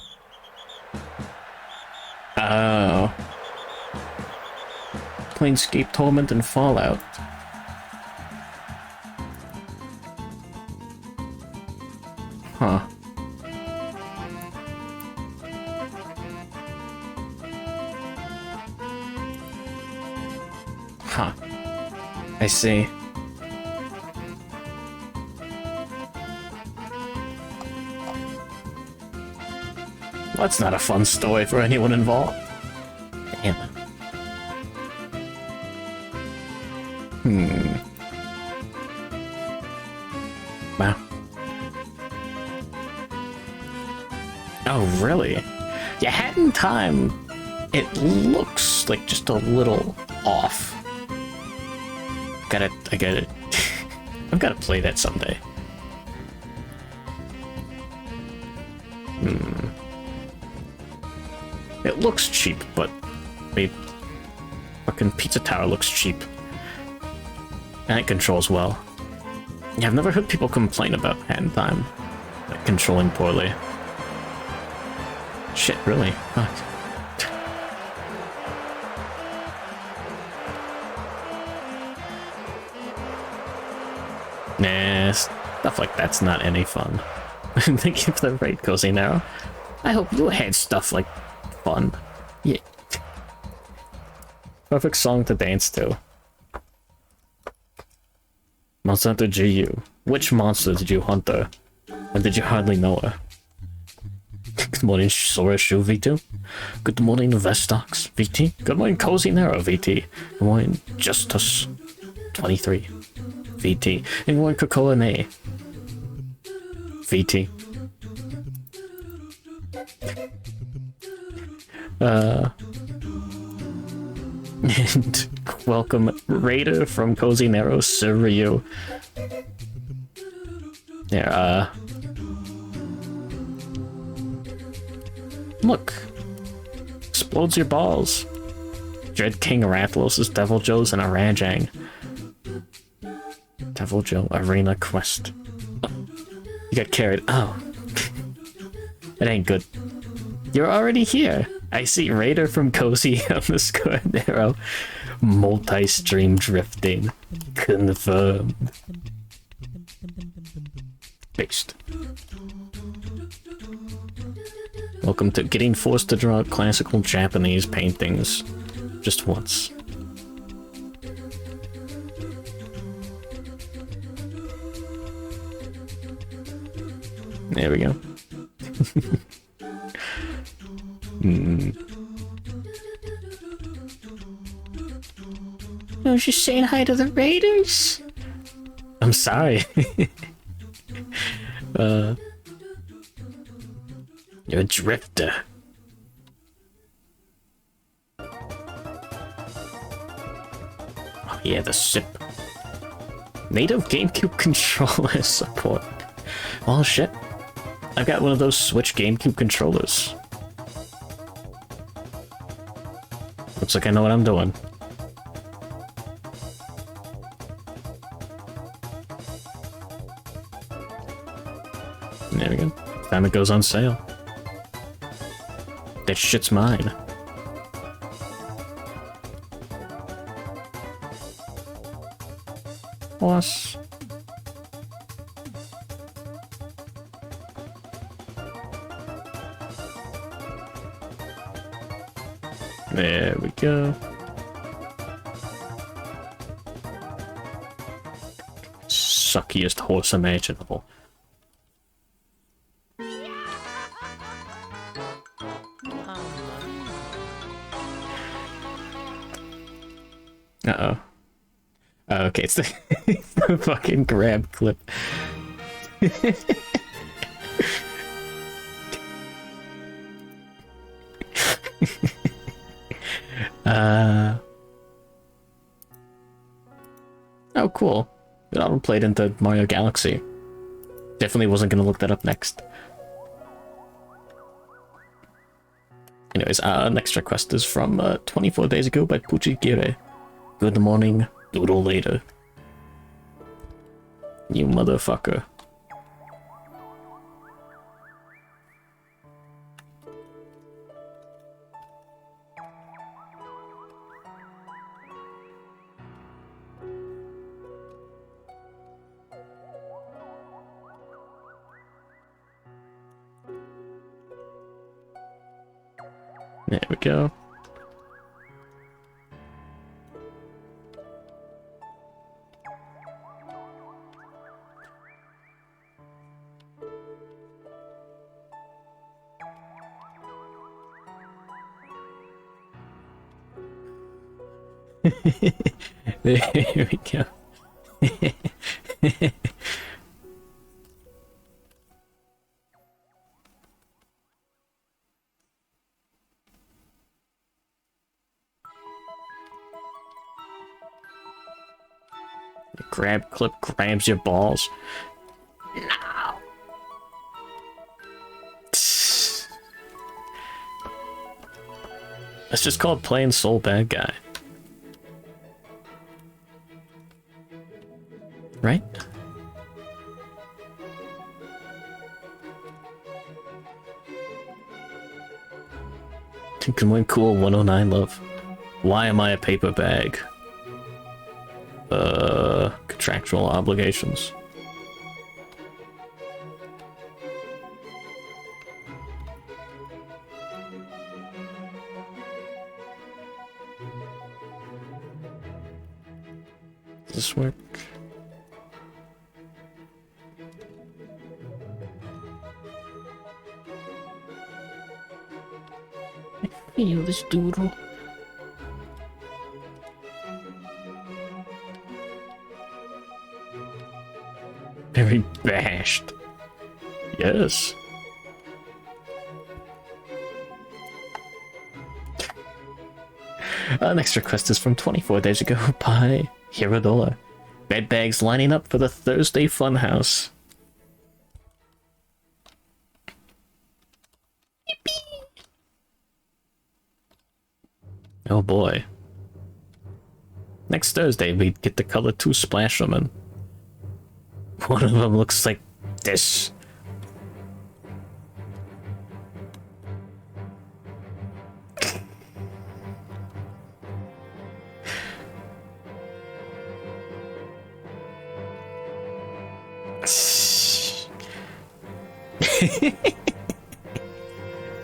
Oh. Planescape Torment and Fallout. Huh. Huh. I see. Well, that's not a fun story for anyone involved. Damn. Wow. Oh, really? Yeah, Hat in Time, it looks like just a little off. I get it. I've got to play that someday. It looks cheap, but fucking Pizza Tower looks cheap. And it controls well. Yeah, I've never heard people complain about Hand Time, like controlling poorly. Shit, really? Fuck. Nah, stuff like that's not any fun. Thank you for the raid, Cozy Narrow. I hope you had stuff like fun. Yeah. Perfect song to dance to. Monster Hunter GU. Which monster did you hunt her? Or did you hardly know her? Good morning, Sora Shoe VT. Good morning, Vestox VT. Good morning, Cozy Narrow VT. Good morning, Justus 23 VT. Good morning, Cocoa May VT. And welcome Raider from Cozy Narrow Surrey. There, look. Explodes your balls. Dread King Rathalos' Devil Joe's and a Rajang. Devil Joe Arena Quest. Oh, you got carried. Oh. It ain't good. You're already here. I see Raider from Cozy _ Narrow. Multi-stream drifting. Confirmed. Based. Welcome to getting forced to draw classical Japanese paintings just once. There we go. I was just saying hi to the Raiders. I'm sorry. You're a drifter. Oh yeah, the sip. Native GameCube controller support. Oh shit. I've got one of those Switch GameCube controllers. Looks like I know what I'm doing. There we go. Time it goes on sale. That shit's mine. Plus. There we go. Suckiest horse imaginable. Uh-oh. Oh, okay, it's the, it's the fucking grab clip. Oh, cool. It auto played into Mario Galaxy. Definitely wasn't gonna look that up next. Anyways, next request is from 24 days ago by Puchigire. Good morning, Doodle later. You motherfucker. There we go. There we go. The grab clip grabs your balls. No. That's just called playing Soul Bad Guy. Right? Come on, cool 109 love. Why am I a paper bag? Contractual obligations. Does this work? Feel this doodle. Very bashed. Yes. Next request is from 24 days ago by Hiradola. Bed bags lining up for the Thursday Funhouse. Oh boy. Next Thursday we get to color 2 Splash Women. One of them looks like this.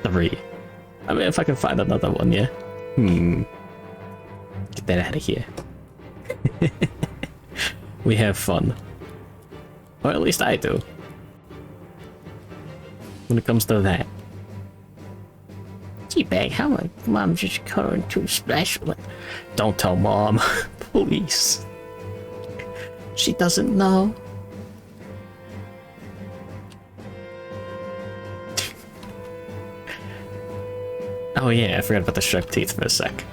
Three. I mean, if I can find another one, yeah. Get that out of here. We have fun. Or at least I do. When it comes to that. Teabag, how my mom just coloring 2 Splash Women? Don't tell mom. Please. She doesn't know. Oh yeah, I forgot about the shark teeth for a sec.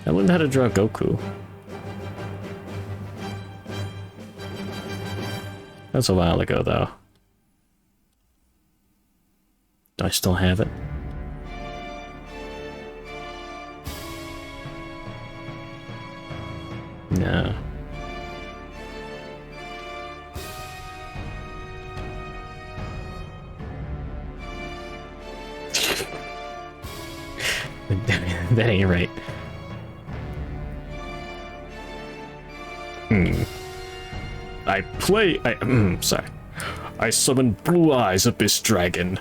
I learned how to draw Goku. That was a while ago, though. Do I still have it? No. That ain't right. Sorry. I summon Blue Eyes Abyss Dragon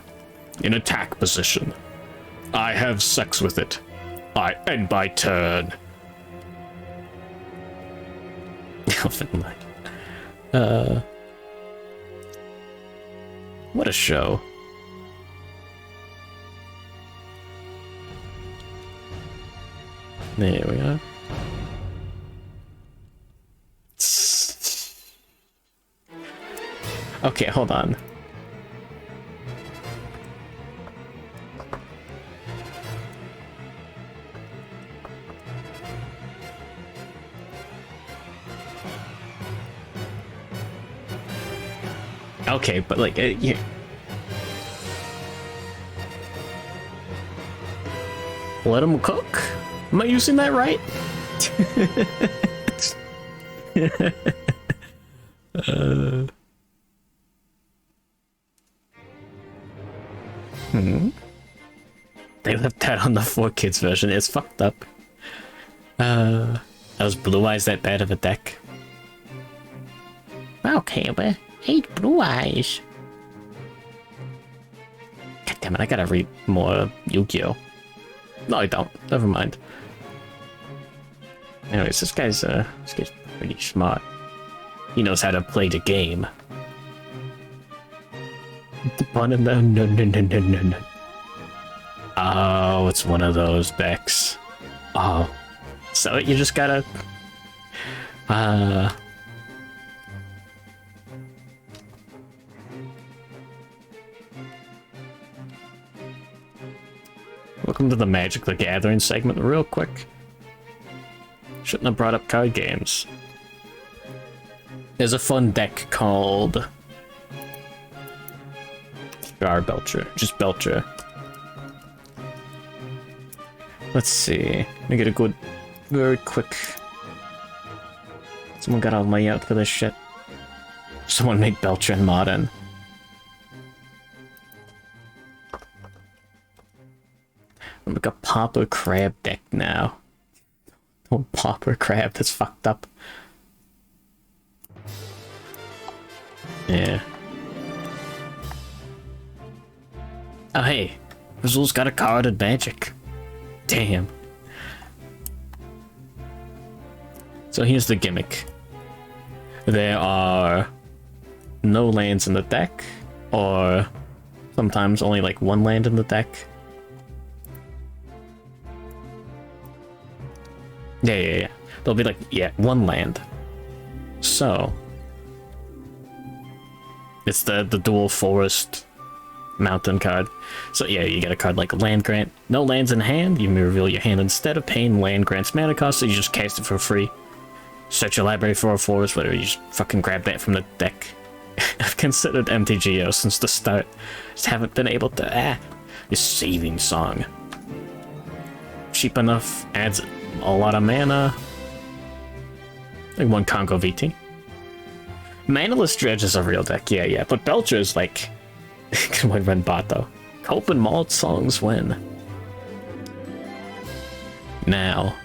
in attack position. I have sex with it. I end my turn. What a show. There we are. Okay, hold on. Okay, but like, yeah. Let him cook? Am I using that right? They left that on the 4Kids version. It's fucked up. Was Blue Eyes that bad of a deck? Okay, but hate Blue Eyes. God damn it, I gotta read more Yu-Gi-Oh! No, I don't. Never mind. Anyways, this guy's pretty smart. He knows how to play the game. No. Oh, it's one of those decks. Oh. So you just gotta... Welcome to the Magic the Gathering segment real quick. Shouldn't have brought up card games. There's a fun deck called... Belcher. Just Belcher. Let's see. Let me get a good... Very quick... Someone got all my out for this shit. Someone made Belcher in Modern. I'm like a Popper Crab deck now. Oh, Popper Crab, that's fucked up. Yeah. Oh hey, Rizul's got a card in Magic. Damn. So here's the gimmick. there are no lands in the deck, or sometimes only like one land in the deck. Yeah. There'll be like, one land. So it's the dual forest mountain card. So yeah, you get a card like Land Grant. No lands in hand, you may reveal your hand instead of paying land grant's mana cost, so you just cast it for free. Search your library for a forest, whatever, you just fucking grab that from the deck. I've considered MTGO since the start. Just haven't been able to, Your saving song. Cheap enough, adds a lot of mana. Like one Congo VT. Manaless Dredge is a real deck, yeah, but Belcher is like... can we run bot though? Cope and Malt songs win. Now.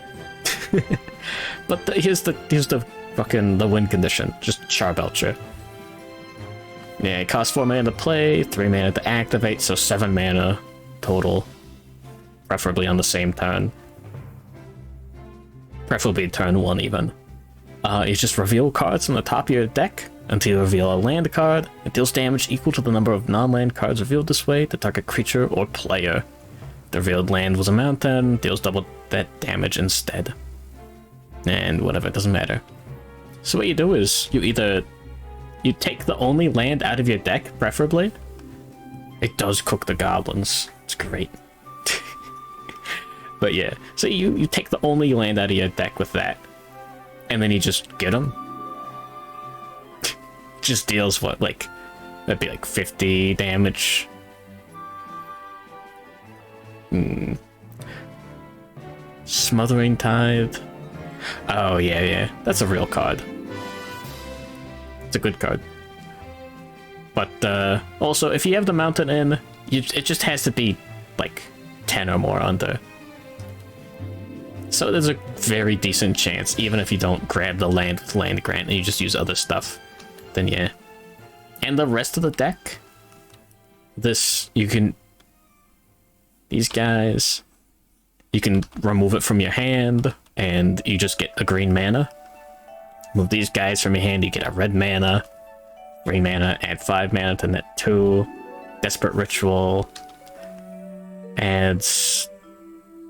But here's the fucking the win condition. Just Charbelcher. Yeah, it costs 4 mana to play, 3 mana to activate, so 7 mana total. Preferably on the same turn. Preferably turn 1 even. You just reveal cards from the top of your deck until you reveal a land card. It deals damage equal to the number of non-land cards revealed this way to target creature or player. The revealed land was a mountain, deals double that damage instead. And whatever, it doesn't matter. So what you do is, you take the only land out of your deck, preferably. It does cook the goblins. It's great. But yeah, so you take the only land out of your deck with that. And then you just get them. Just deals what, like, that'd be like 50 damage. Smothering Tithe. Oh, yeah. That's a real card. It's a good card. But, also, if you have the mountain in, it just has to be, like, 10 or more under. So there's a very decent chance, even if you don't grab the land with Land Grant and you just use other stuff, then yeah. And the rest of the deck, these guys, you can remove it from your hand, and you just get a green mana. Move these guys from your hand, you get a red mana, 3 mana, add 5 mana to net 2. Desperate Ritual adds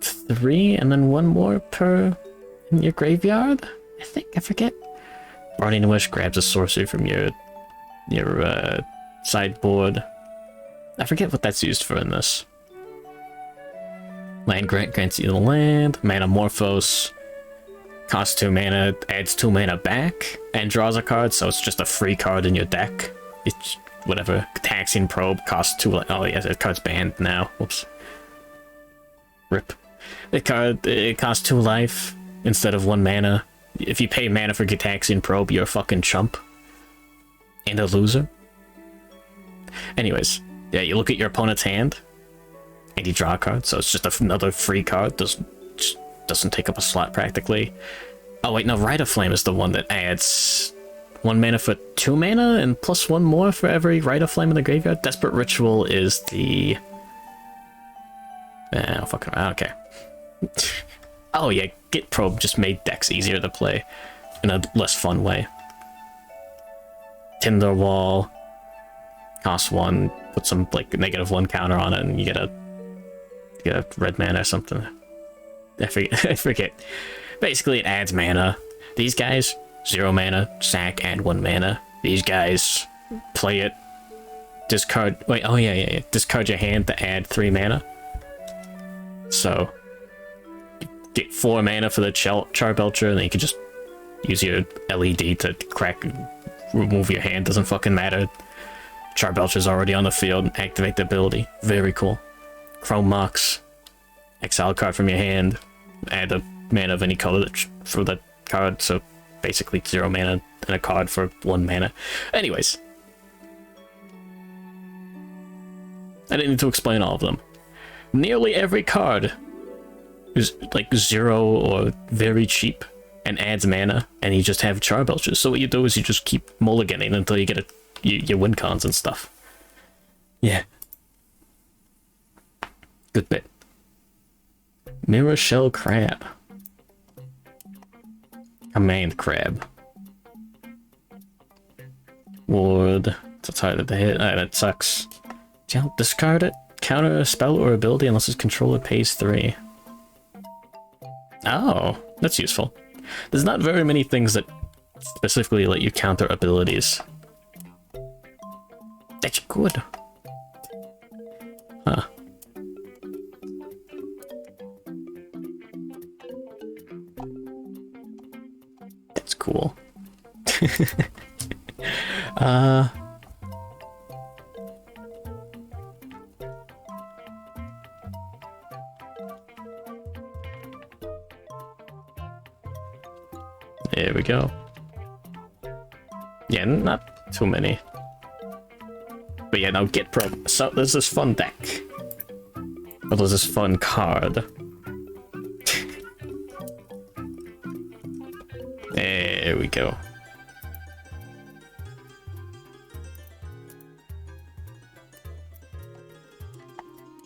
3 and then 1 more per in your graveyard, I forget. Burning Wish grabs a sorcery from your sideboard. I forget what that's used for in this. Land Grant grants you the land. Manamorphose costs 2 mana, adds 2 mana back, and draws a card, so it's just a free card in your deck. It's whatever. Taxing Probe costs 2. Oh yeah, that card's banned now. Whoops. Rip. It costs 2 life instead of 1 mana. If you pay mana for Gitaxian Probe, you're a fucking chump. And a loser. Anyways, yeah, you look at your opponent's hand, and you draw a card, so it's just another free card. Doesn't take up a slot practically. Oh wait, no, Rite of Flame is the one that adds 1 mana for 2 mana, and plus 1 more for every Rite of Flame in the graveyard. Desperate Ritual is the... oh, fucking, I don't care. Oh yeah, Git Probe just made decks easier to play in a less fun way. Tinder Wall costs 1, put some like -1 counter on it, and you get a red mana or something. I forget. Basically, it adds mana. These guys, 0 mana, sack, add 1 mana. These guys, play it, discard. Wait, oh yeah. Discard your hand to add 3 mana. So, get 4 mana for the Charbelcher, and then you can just use your LED to crack and remove your hand. Doesn't fucking matter. Charbelcher's already on the field. Activate the ability. Very cool. Chrome Mox. Exile card from your hand. Add a mana of any color for that card. So basically 0 mana and a card for 1 mana. Anyways. I didn't need to explain all of them. Nearly every card is like 0 or very cheap and adds mana, and you just have Charbelchers. So what you do is you just keep mulliganing until you get your win cons and stuff. Yeah. Good bit. Mirror Shell Crab. Command Crab. Ward. It's harder to hit. That sucks. Discard it. Counter a spell or ability unless its controller pays 3. Oh, that's useful. There's not very many things that specifically let you counter abilities. That's good. Huh. That's cool. There we go. Yeah, not too many. But yeah, now get pro. So there's this fun deck. Oh, there's this fun card. There we go.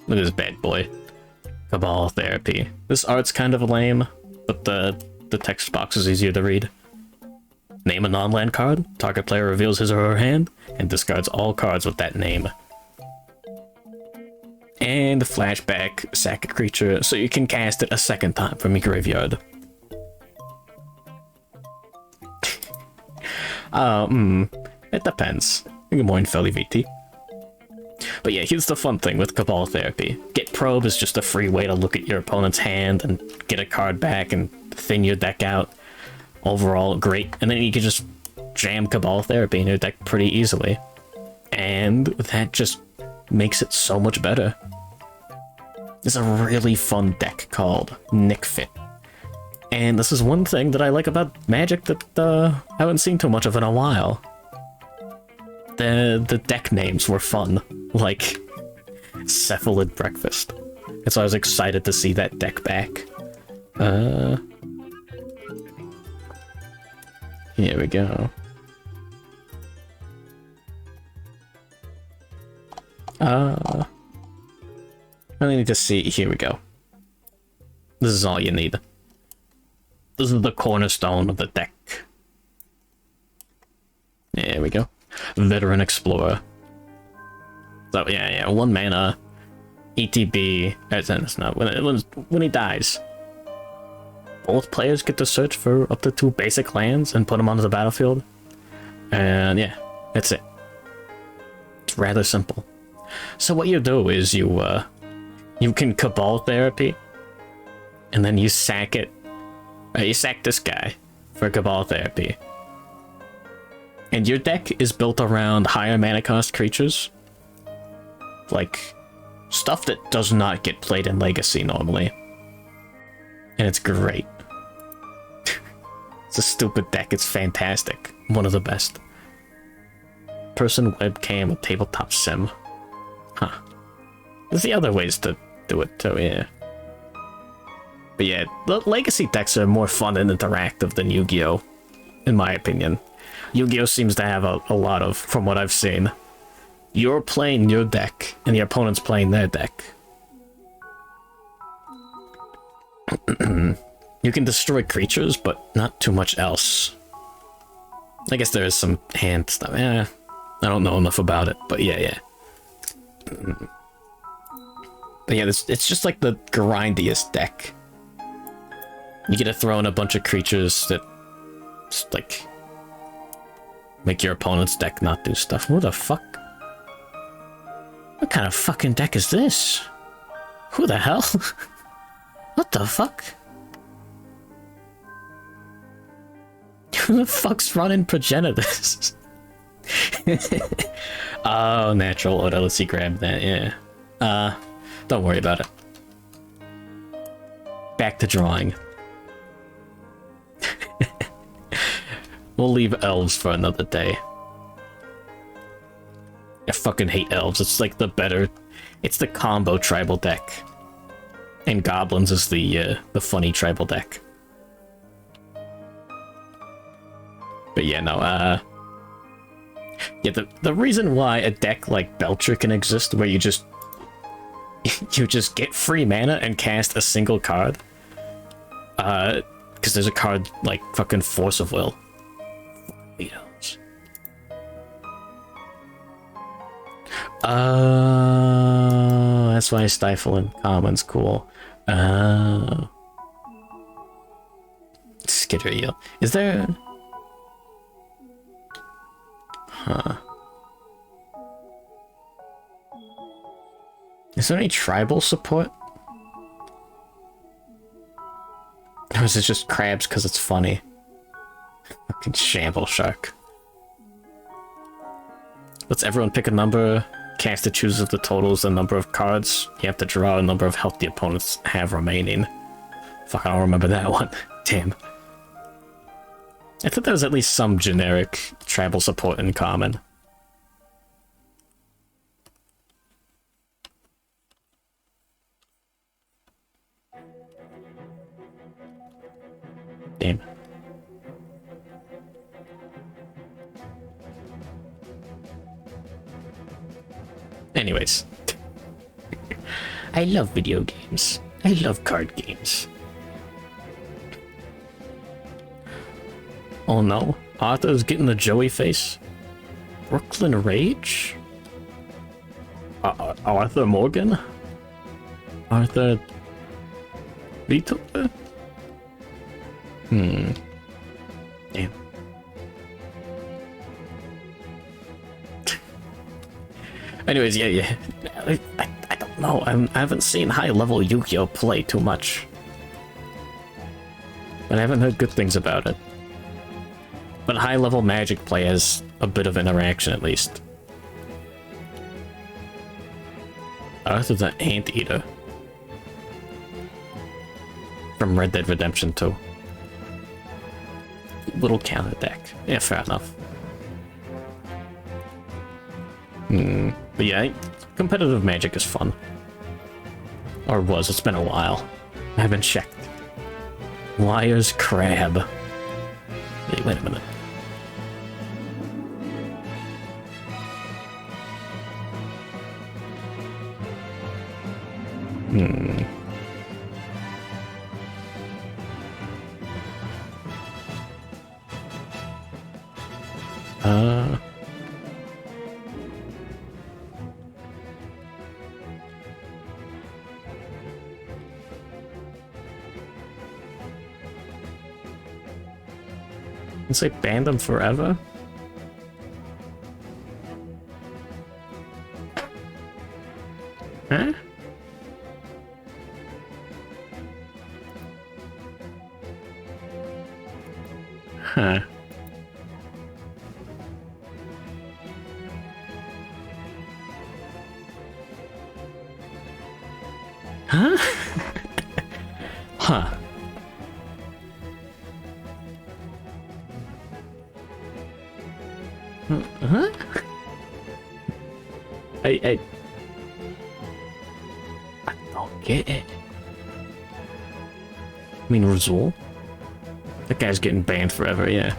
Look at this bad boy. Cabal Therapy. This art's kind of lame, but the text box is easier to read. Name a non-land card. Target player reveals his or her hand and discards all cards with that name. And flashback, sack a creature so you can cast it a second time from your graveyard. It depends. Good morning, Felly VT. But yeah, here's the fun thing with Cabal Therapy. Get Probe is just a free way to look at your opponent's hand and get a card back and thin your deck out. Overall, great. And then you can just jam Cabal Therapy in your deck pretty easily. And that just makes it so much better. There's a really fun deck called Nick Fit. And this is one thing that I like about Magic that I haven't seen too much of in a while. The deck names were fun, like Cephalid Breakfast. And so I was excited to see that deck back. Here we go. I need to see. Here we go. This is all you need. This is the cornerstone of the deck. There we go. Veteran Explorer. So yeah, 1 mana, ETB. It's not when he dies. Both players get to search for up to 2 basic lands and put them onto the battlefield. And yeah, that's it. It's rather simple. So what you do is you can Cabal Therapy, and then you sack it. You sack this guy for Cabal Therapy. And your deck is built around higher mana cost creatures. Like, stuff that does not get played in Legacy normally. And it's great. It's a stupid deck, it's fantastic. One of the best. Person webcam with tabletop sim. Huh. There's the other ways to do it too, yeah. But yeah, the Legacy decks are more fun and interactive than Yu-Gi-Oh! In my opinion. Yu-Gi-Oh! Seems to have a lot of, from what I've seen. You're playing your deck, and your opponent's playing their deck. You can destroy creatures, but not too much else. I guess there is some hand stuff. I don't know enough about it, but yeah. But yeah, it's just like the grindiest deck. You get to throw in a bunch of creatures that just, like, make your opponent's deck not do stuff. Who the fuck? What kind of fucking deck is this? Who the hell? What the fuck? Who the fuck's running Progenitors? Oh, natural order. Let's see, grab that, yeah. Don't worry about it. Back to drawing. We'll leave elves for another day. I fucking hate elves. It's like the better... It's the combo tribal deck. And goblins is the funny tribal deck. But yeah, no, yeah, the reason why a deck like Belcher can exist, where you just get free mana and cast a single card, because there's a card like fucking Force of Will. That's why Stifle in Common's cool. Skitter eel. Is there... Huh. Is there any tribal support? Or is it just crabs because it's funny? Fucking shamble shark. Let's everyone pick a number. Caster chooses the totals, the number of cards. You have to draw a number of health the opponents have remaining. Fuck, I don't remember that one. Damn. I thought there was at least some generic tribal support in common. Damn. Anyways. I love video games. I love card games. Oh no, Arthur's getting the Joey face. Brooklyn Rage? Arthur Morgan? Arthur... VTuber? Damn. Anyways, yeah. I don't know. I haven't seen high-level Yu-Gi-Oh! Play too much. But I haven't heard good things about it. But high-level Magic play has a bit of interaction, at least. Arthur the Anteater. From Red Dead Redemption 2. Little counter deck. Yeah, fair enough. But yeah, competitive Magic is fun. Or was, it's been a while. I haven't checked. Liar's Crab. Hey, wait a minute. Let's say ban them forever. Huh? Huh. Huh? Huh. Huh? I don't get it. I mean, Razul? That guy's getting banned forever, yeah.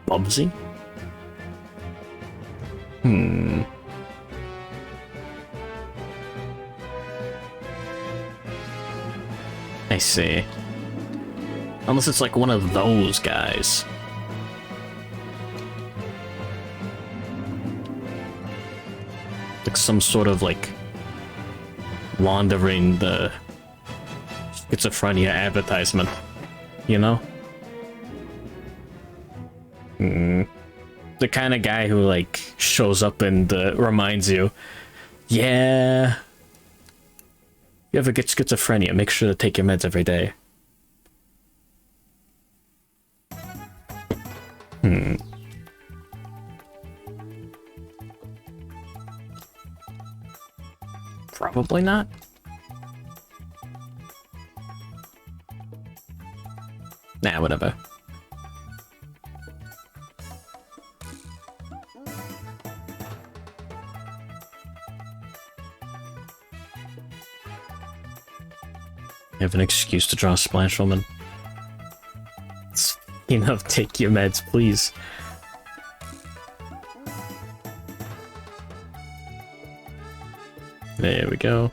Bubsy? I see. Unless it's like one of those guys. Like some sort of like wandering the schizophrenia advertisement, you know? The kind of guy who like shows up and reminds you, yeah, you ever get schizophrenia, make sure to take your meds every day. Probably not. Nah, whatever. I have an excuse to draw a Splash Woman. Speaking of, take your meds, please. There we go.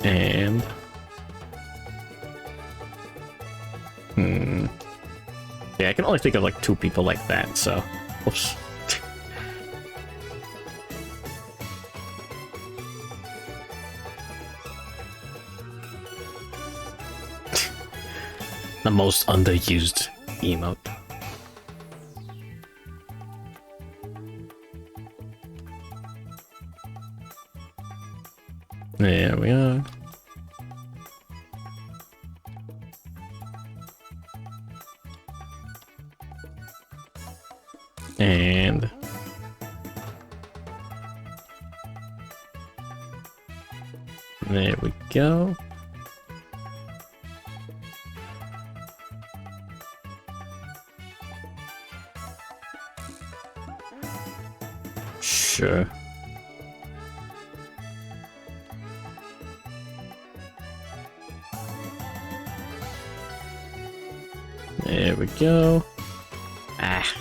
And... Yeah, I can only think of like 2 people like that, so... Oops. The most underused emote. There we are. And... there we go. Sure. There we go. Ah.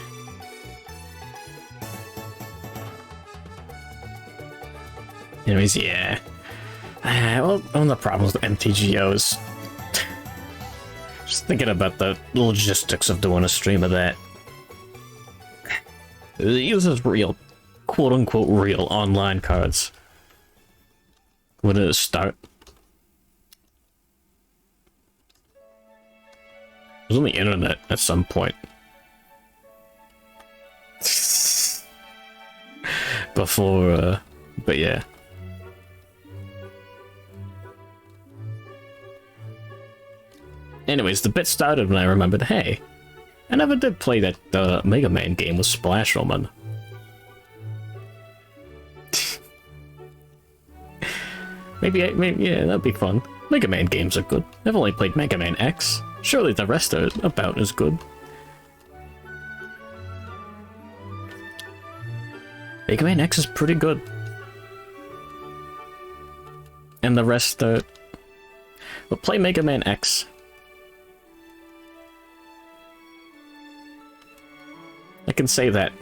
Anyways, yeah. Well, one of the problems with MTGOs. Just thinking about the logistics of doing a stream of that. It uses real, quote-unquote real online cards. When did it start? It was on the internet at some point. Before, but yeah. Anyways, the bit started when I remembered, hey, I never did play that Mega Man game with Splash Woman. maybe, yeah, that'd be fun. Mega Man games are good. I've only played Mega Man X. Surely the rest are about as good. Mega Man X is pretty good. And the rest are... Well, play Mega Man X. I can say that.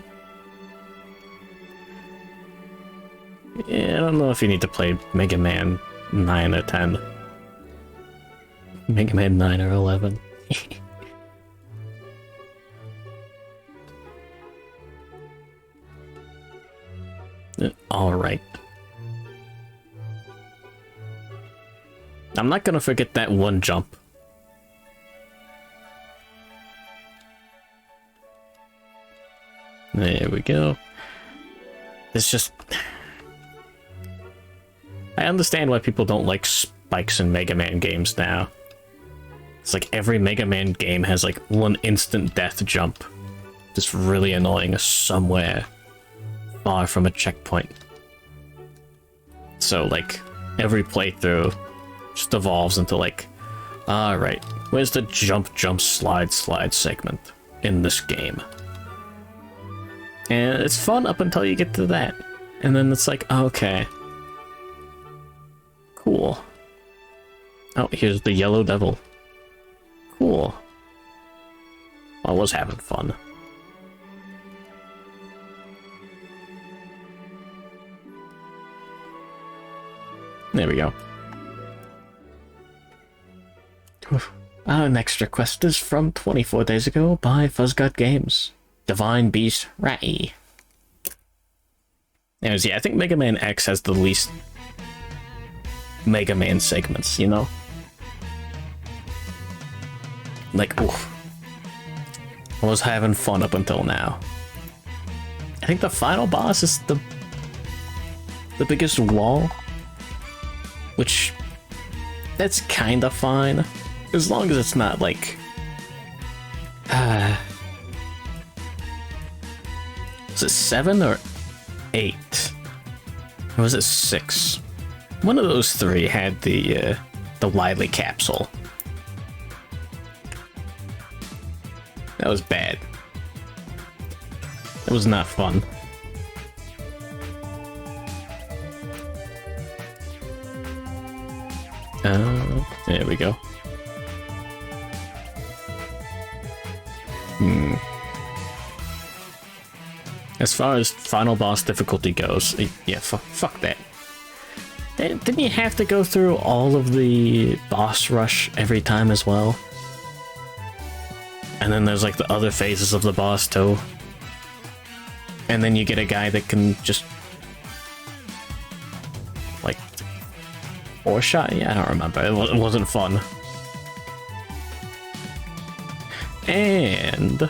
Yeah, I don't know if you need to play Mega Man 9 or 10. Mega Man 9 or 11. Alright. I'm not gonna forget that one jump. There we go. It's just... I understand why people don't like spikes in Mega Man games now. It's like every Mega Man game has like one instant death jump. Just really annoying somewhere far from a checkpoint. So like every playthrough just evolves into like, alright, where's the jump slide segment in this game? And it's fun up until you get to that. And then it's like, okay. Cool. Oh, here's the Yellow Devil. Cool. I was having fun. There we go. Next request is from 24 days ago by FuzzGod Games. Divine Beast Ratty. Anyways, yeah, I think Mega Man X has the least Mega Man segments, you know? Like, oof. I was having fun up until now. I think the final boss is the biggest wall. Which, that's kinda fine. As long as it's not like... Was it 7 or 8? Or was it 6? One of those 3 had the Wily capsule. That was bad. That was not fun. There we go. As far as final boss difficulty goes, yeah, fuck that. Didn't you have to go through all of the boss rush every time as well? And then there's like the other phases of the boss too. And then you get a guy that can just like four shot. Yeah, I don't remember. It wasn't fun. And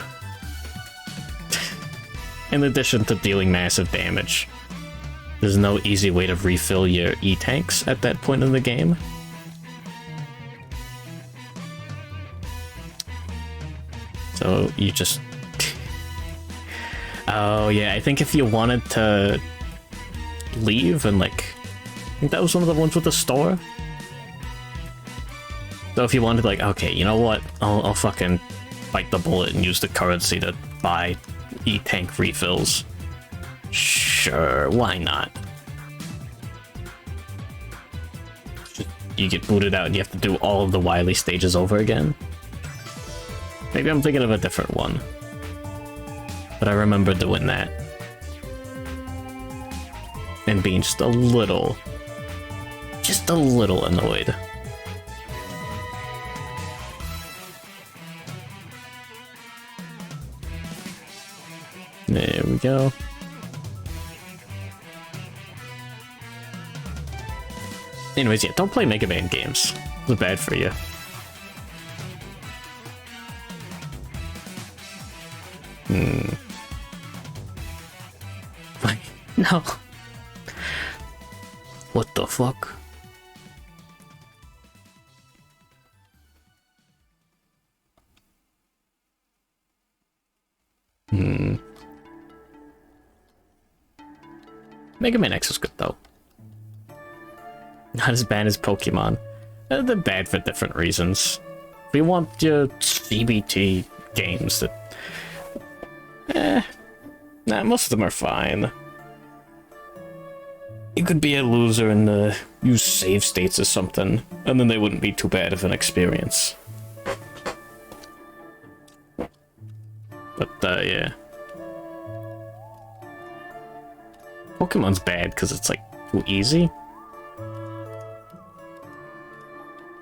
in addition to dealing massive damage, there's no easy way to refill your E-tanks at that point in the game. So you just... Oh yeah, I think if you wanted to leave and like... I think that was one of the ones with the store. So if you wanted like, okay, you know what? I'll fucking bite the bullet and use the currency to buy E-tank refills. Sure, why not? You get booted out and you have to do all of the Wily stages over again. Maybe I'm thinking of a different one. But I remember doing that. And being just a little annoyed. There we go. Anyways, yeah, don't play Mega Man games. It's bad for you. No. What the fuck? Mega Man X is good though. Not as bad as Pokemon. They're bad for different reasons. If you want your CBT games that... Nah, most of them are fine. You could be a loser and use save states or something, and then they wouldn't be too bad of an experience. But, yeah. Pokemon's bad because it's, like, too easy.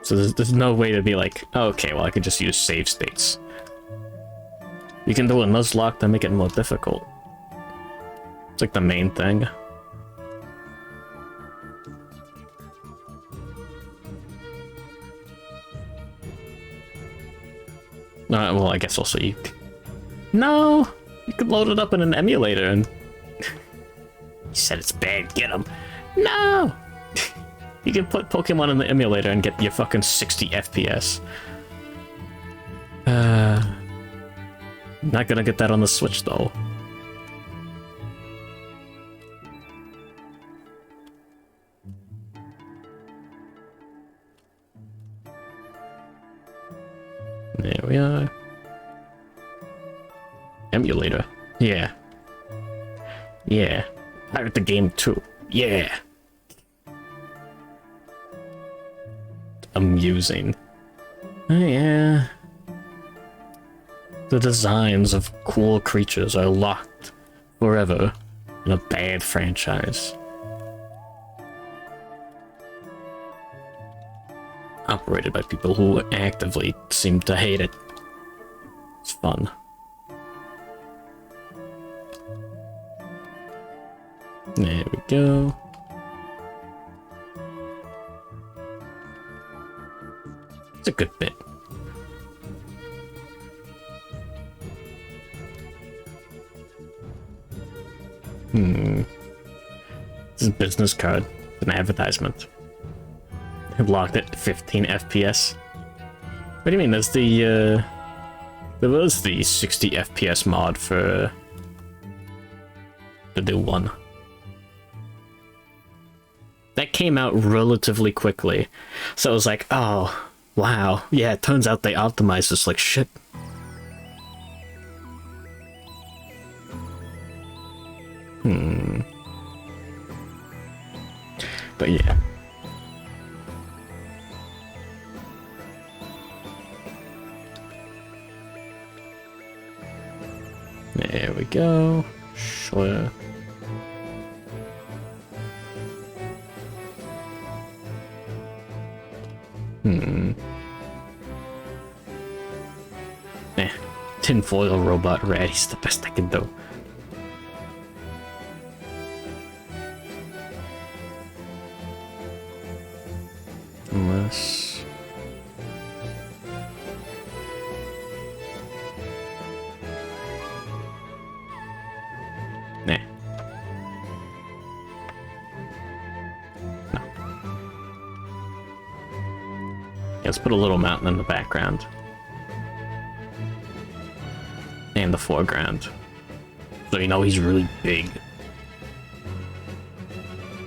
So there's no way to be like, oh, okay, well, I could just use save states. You can do a Nuzlocke to make it more difficult. It's like the main thing. Well, I guess also you... No! You could load it up in an emulator and... You said it's bad, get him. No! You can put Pokemon in the emulator and get your fucking 60 FPS. Not gonna get that on the Switch, though. There we are. Emulator. Yeah. Yeah. Pirate the game too. Yeah. Amusing. Oh, yeah. The designs of cool creatures are locked forever in a bad franchise. Operated by people who actively seem to hate it. It's fun. There we go. It's a good bit. This is a business card. An advertisement. Locked at 15 FPS. What do you mean? There's the, there was the 60 FPS mod for the new one. That came out relatively quickly. So it was like, oh, wow. Yeah, it turns out they optimized this like shit. But yeah. There we go. Sure. Eh, tinfoil robot Ratty's the best I can do. Unless... Nah. No. Yeah, let's put a little mountain in the background. And the foreground. So you know he's really big.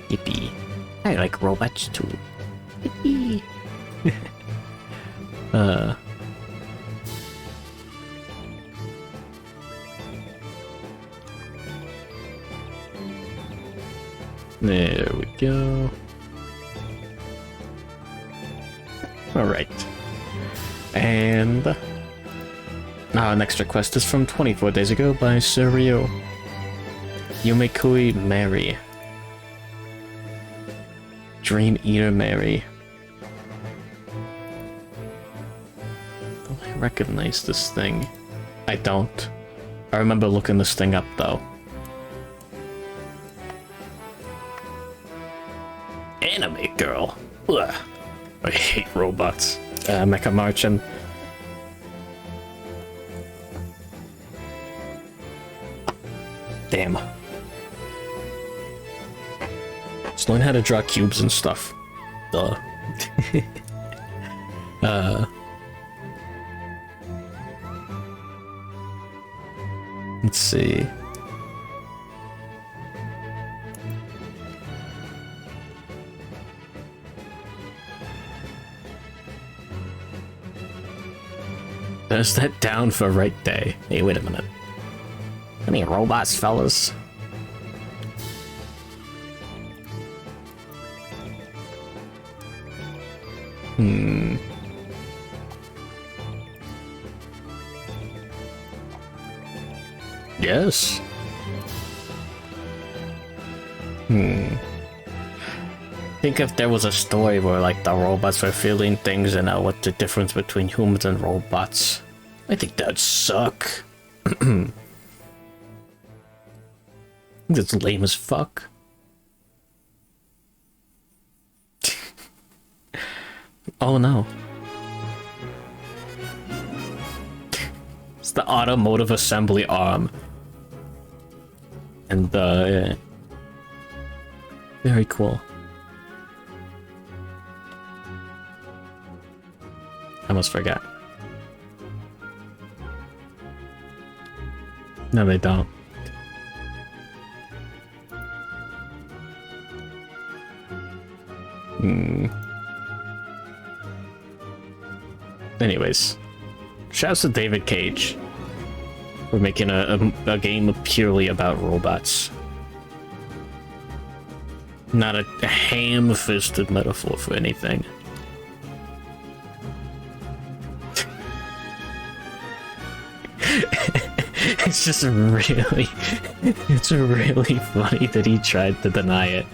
Yippee. I like robots too. Yippee. There we go. Alright. And... an extra quest is from 24 days ago by Serio. Yumekui Mary. Dream Eater Mary. Do I recognize this thing? I don't. I remember looking this thing up though. Anime girl. Ugh. I hate robots. Mecha Marchin. Damn. Just learn how to draw cubes and stuff. Duh. Let's see. There's that down for right day. Hey, wait a minute. Any robots, fellas? Yes. Think if there was a story where, like, the robots were feeling things and what the difference between humans and robots. I think that'd suck. That's lame as fuck. Oh no. It's the automotive assembly arm. And yeah. Very cool. I almost forgot. No, they don't. Anyways, shouts to David Cage. We're making a game purely about robots. Not a ham-fisted metaphor for anything. It's just really... It's really funny that he tried to deny it.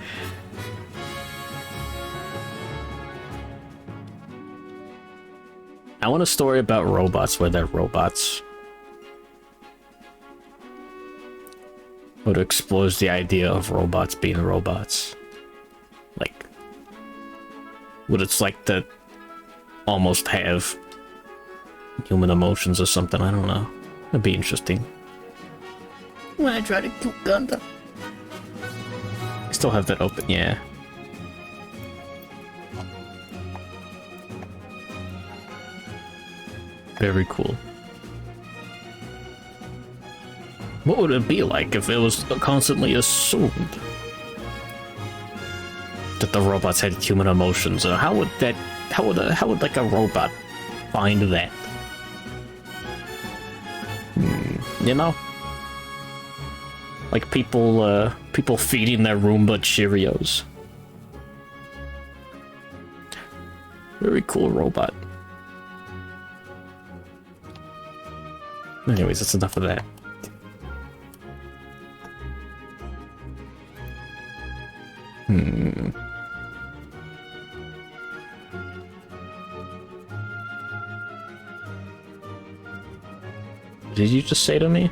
I want a story about robots where they're robots. What explores the idea of robots being robots. Like, what it's like to almost have human emotions or something, I don't know. That'd be interesting. When I try to kill Gundam. I still have that open, yeah. Very cool. What would it be like if it was constantly assumed that the robots had human emotions? Or how would like a robot find that? You know? Like people feeding their Roomba Cheerios. Very cool robot. Anyways, that's enough of that. did you just say to me?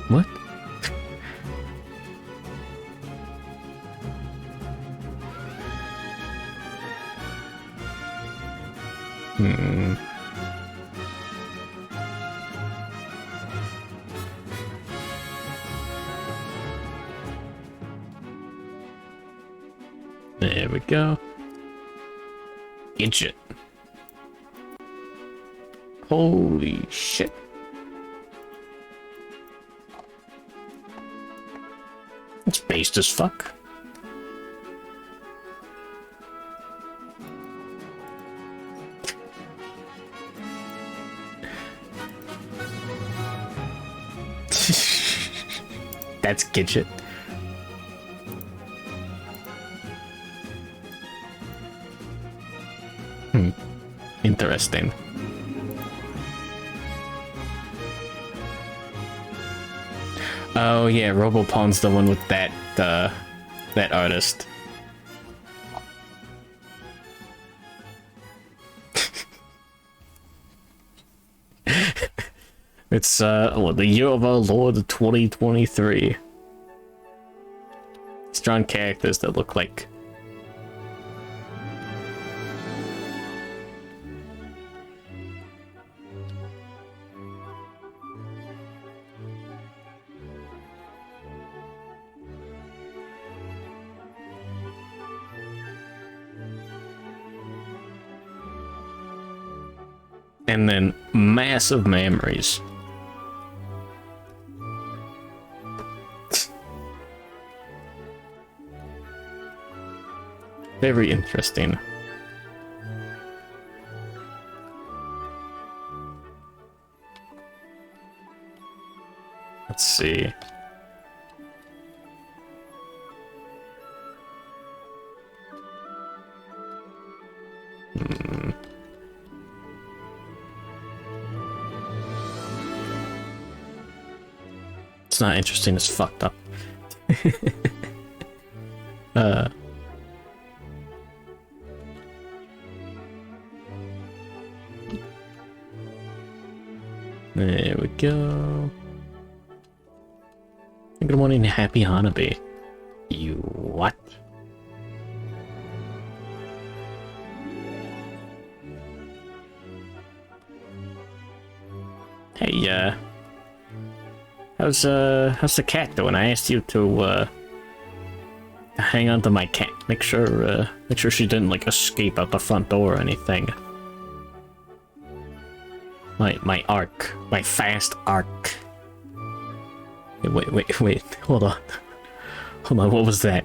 What? Hmm. There we go. Get it. Holy shit. It's based as fuck. That's Gidget. Interesting. Oh yeah, Robopawn's the one with that that artist. It's what, the year of our Lord 2023. It's drawn characters that look like and then massive memories. Very interesting. Let's see. It's not interesting, it's fucked up. There we go. Good morning, happy Hanabi. You what? Hey, how's the cat doing? I asked you to hang on to my cat. Make sure she didn't like escape out the front door or anything. My arc, my fast arc. Wait, hold on, what was that?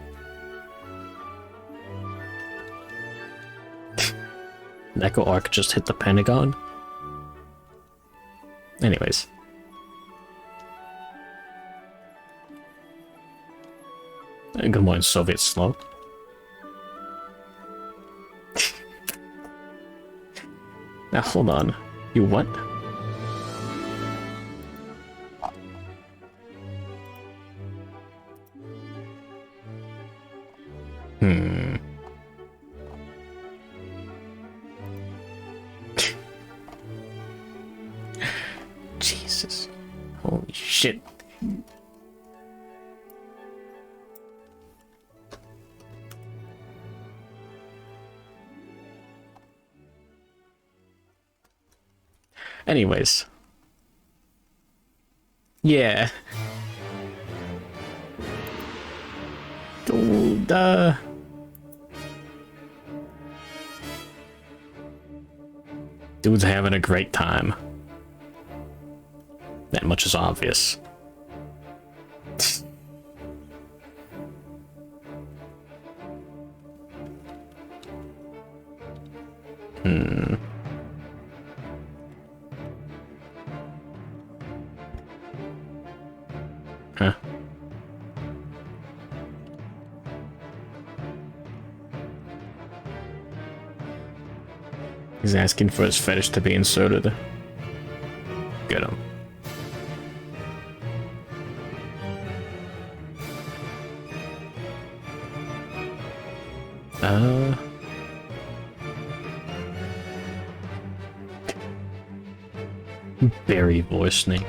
Echo arc just hit the Pentagon? Anyways. Good morning, Soviet slow. Now hold on. You what? Jesus. Holy shit. Anyways. Yeah. Dude, dude's having a great time. That much is obvious. Huh. He's asking for his fetish to be inserted. Get him. Berry voicing.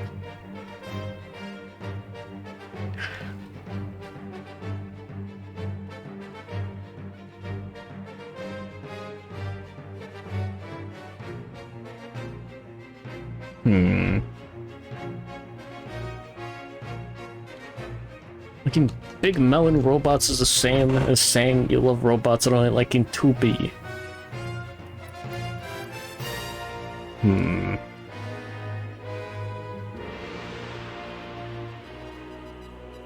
Liking Big Melon Robots is the same as saying you love robots and only liking 2B.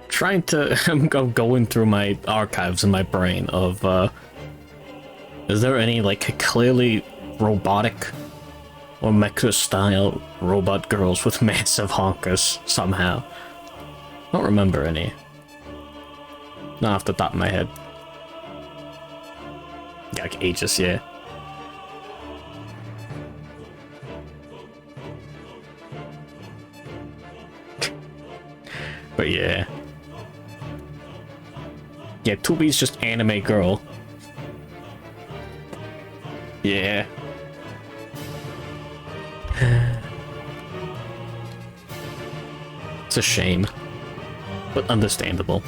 Trying to... I'm going through my archives in my brain of, is there any, like, clearly robotic or mecha-style robot girls with massive honkers somehow? I don't remember any. Not off the top of my head. Yeah, like ages, yeah. But yeah. Yeah, 2B's just anime girl. Yeah. It's a shame. But understandable.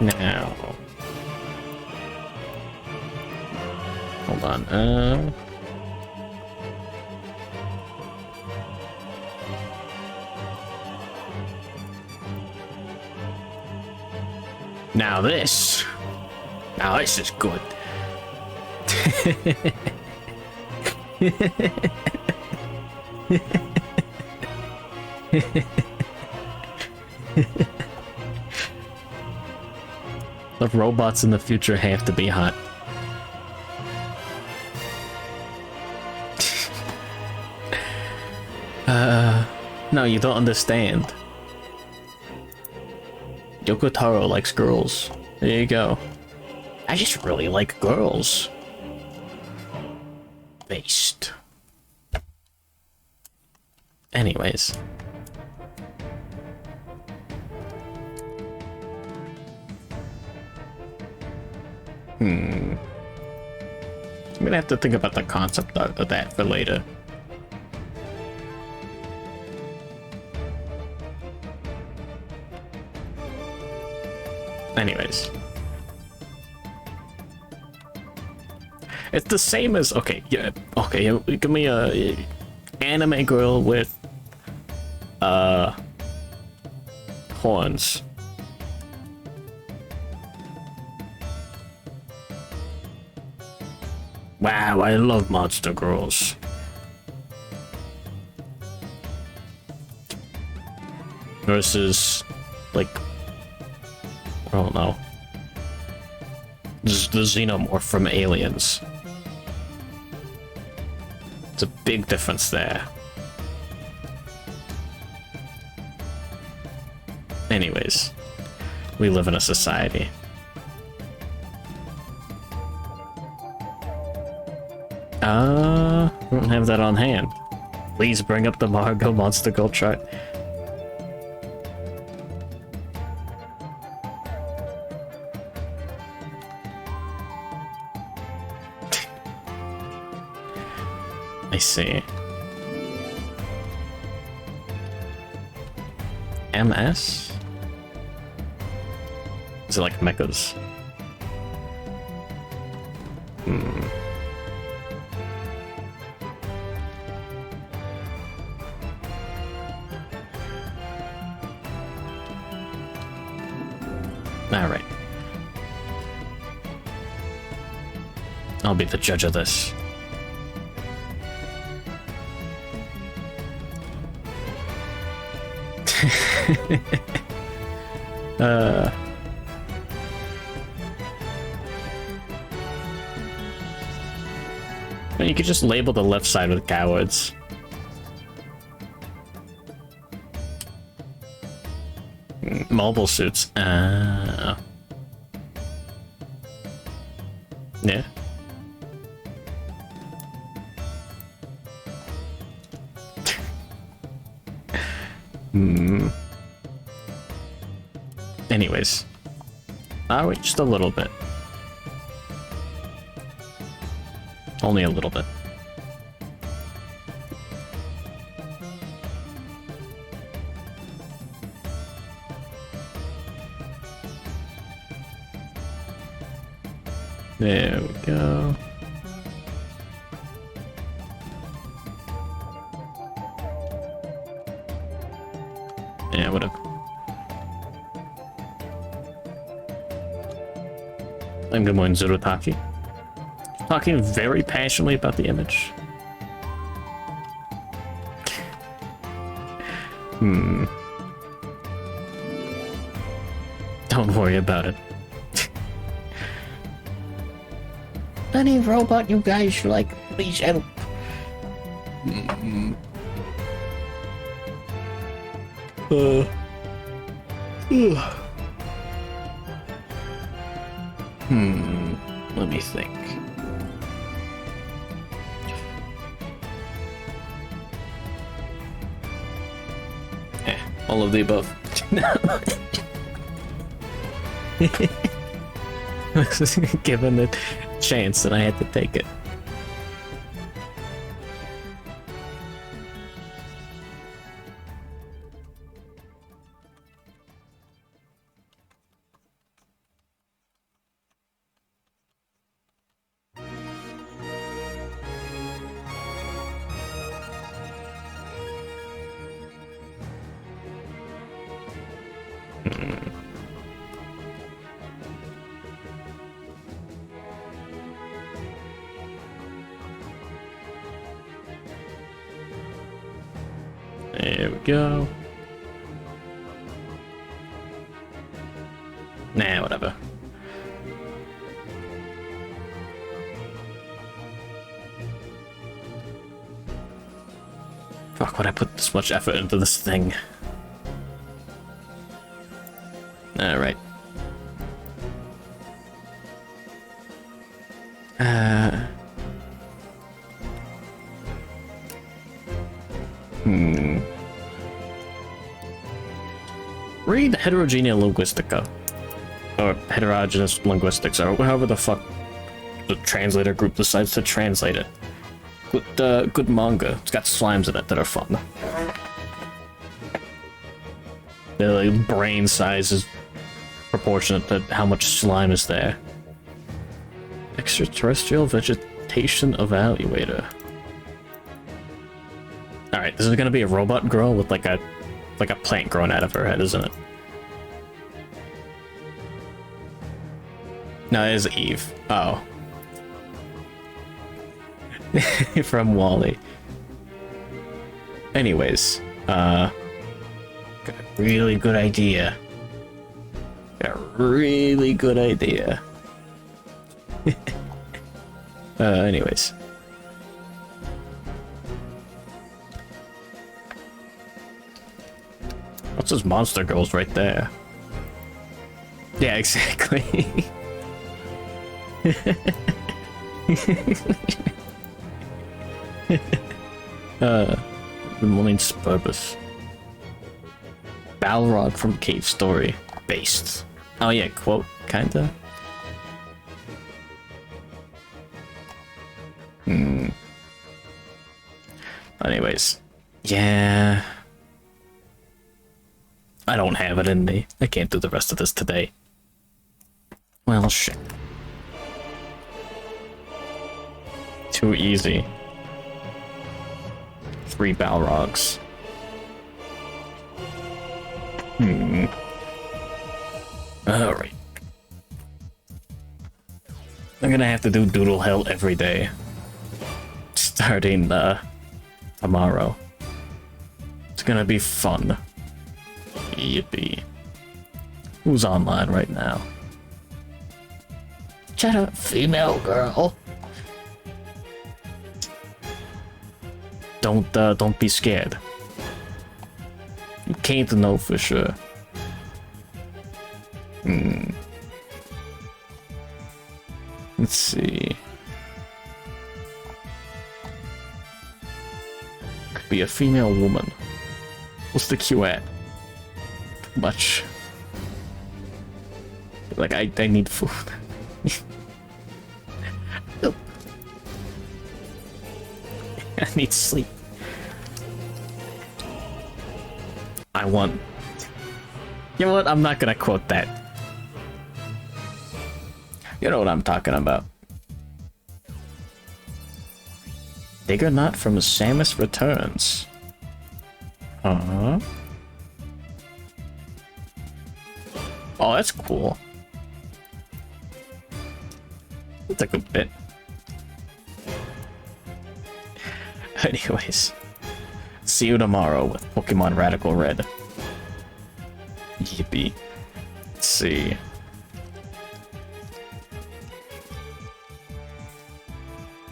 Now. Hold on, Now this is good. The robots in the future have to be hot. No, you don't understand. Yoko Taro likes girls. There you go. I just really like girls. Based. Anyways. I'm gonna have to think about the concept of that for later. Anyways. It's the same as, okay, yeah, okay, give me a anime girl with, horns. Wow, I love monster girls. Versus, like, I don't know. The xenomorph from Aliens. It's a big difference there. Anyways, we live in a society. I don't have that on hand. Please bring up the Margot Monster Girl chart. I see. MS? Is it like mechas? Alright. I'll be the judge of this. You could just label the left side with cowards. Mobile suits. Yeah. Anyways. Are we? Just a little bit. Only a little bit. There we go. Yeah, whatever. I'm good morning, Zurotaki. Talking very passionately about the image. Don't worry about it. Any robot you guys like, please help. Let me think. All of the above. Given the chance that I had to take it. There we go. Nah, whatever. Fuck, would I put this much effort into this thing? Alright. Read Heterogeneous Linguistica. Or Heterogeneous Linguistics, or however the fuck the translator group decides to translate it. Good manga. It's got slimes in it that are fun. The like, brain size is proportionate to how much slime is there. Extraterrestrial Vegetation Evaluator. Alright, this is gonna be a robot girl with like a plant growing out of her head, isn't it? No, it is Eve. Oh. From Wall-E. Anyways, got a really good idea. Got a really good idea. Anyways. What's those monster girls right there? Yeah, exactly. The morning's purpose. Balrog from Cave Story. Based. Oh yeah, quote, kinda. Anyways. Yeah. I don't have it in me. I can't do the rest of this today. Well, shit. Too easy. 3 Balrogs. Alright. I'm gonna have to do Doodle Hell every day. Starting, tomorrow. It's gonna be fun. Yippee. Who's online right now? Shut up, female girl. Don't be scared. You can't know for sure. Let's see. Could be a female woman. What's the Q at? Much. Like, I need food. I need sleep. I want... You know what? I'm not gonna quote that. You know what I'm talking about. Digger Knot from Samus Returns. Uh-huh. Oh, that's cool. That's a good bit. Anyways, see you tomorrow with Pokemon Radical Red. Yippee. Let's see.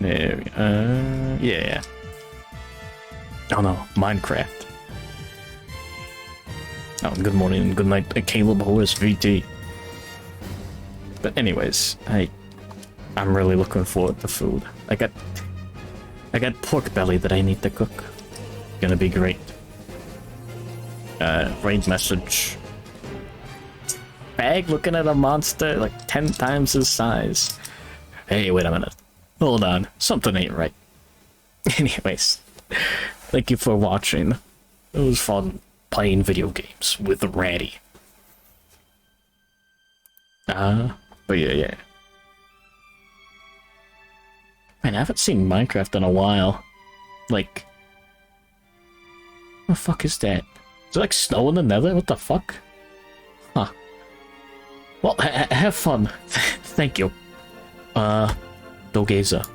There we go. Yeah. Oh no, Minecraft. Oh, good morning and good night, Caleb Horace VT. But anyways, I'm really looking forward to food. I got pork belly that I need to cook. Gonna be great. Raid message. Bag looking at a monster like 10 times his size. Hey, wait a minute. Hold on. Something ain't right. Anyways, thank you for watching. It was fun playing video games with Ratty. But yeah. Man, I haven't seen Minecraft in a while. Like, what the fuck is that? Is it like snow in the nether? What the fuck? Huh. Well, have fun. Thank you. Dogeza.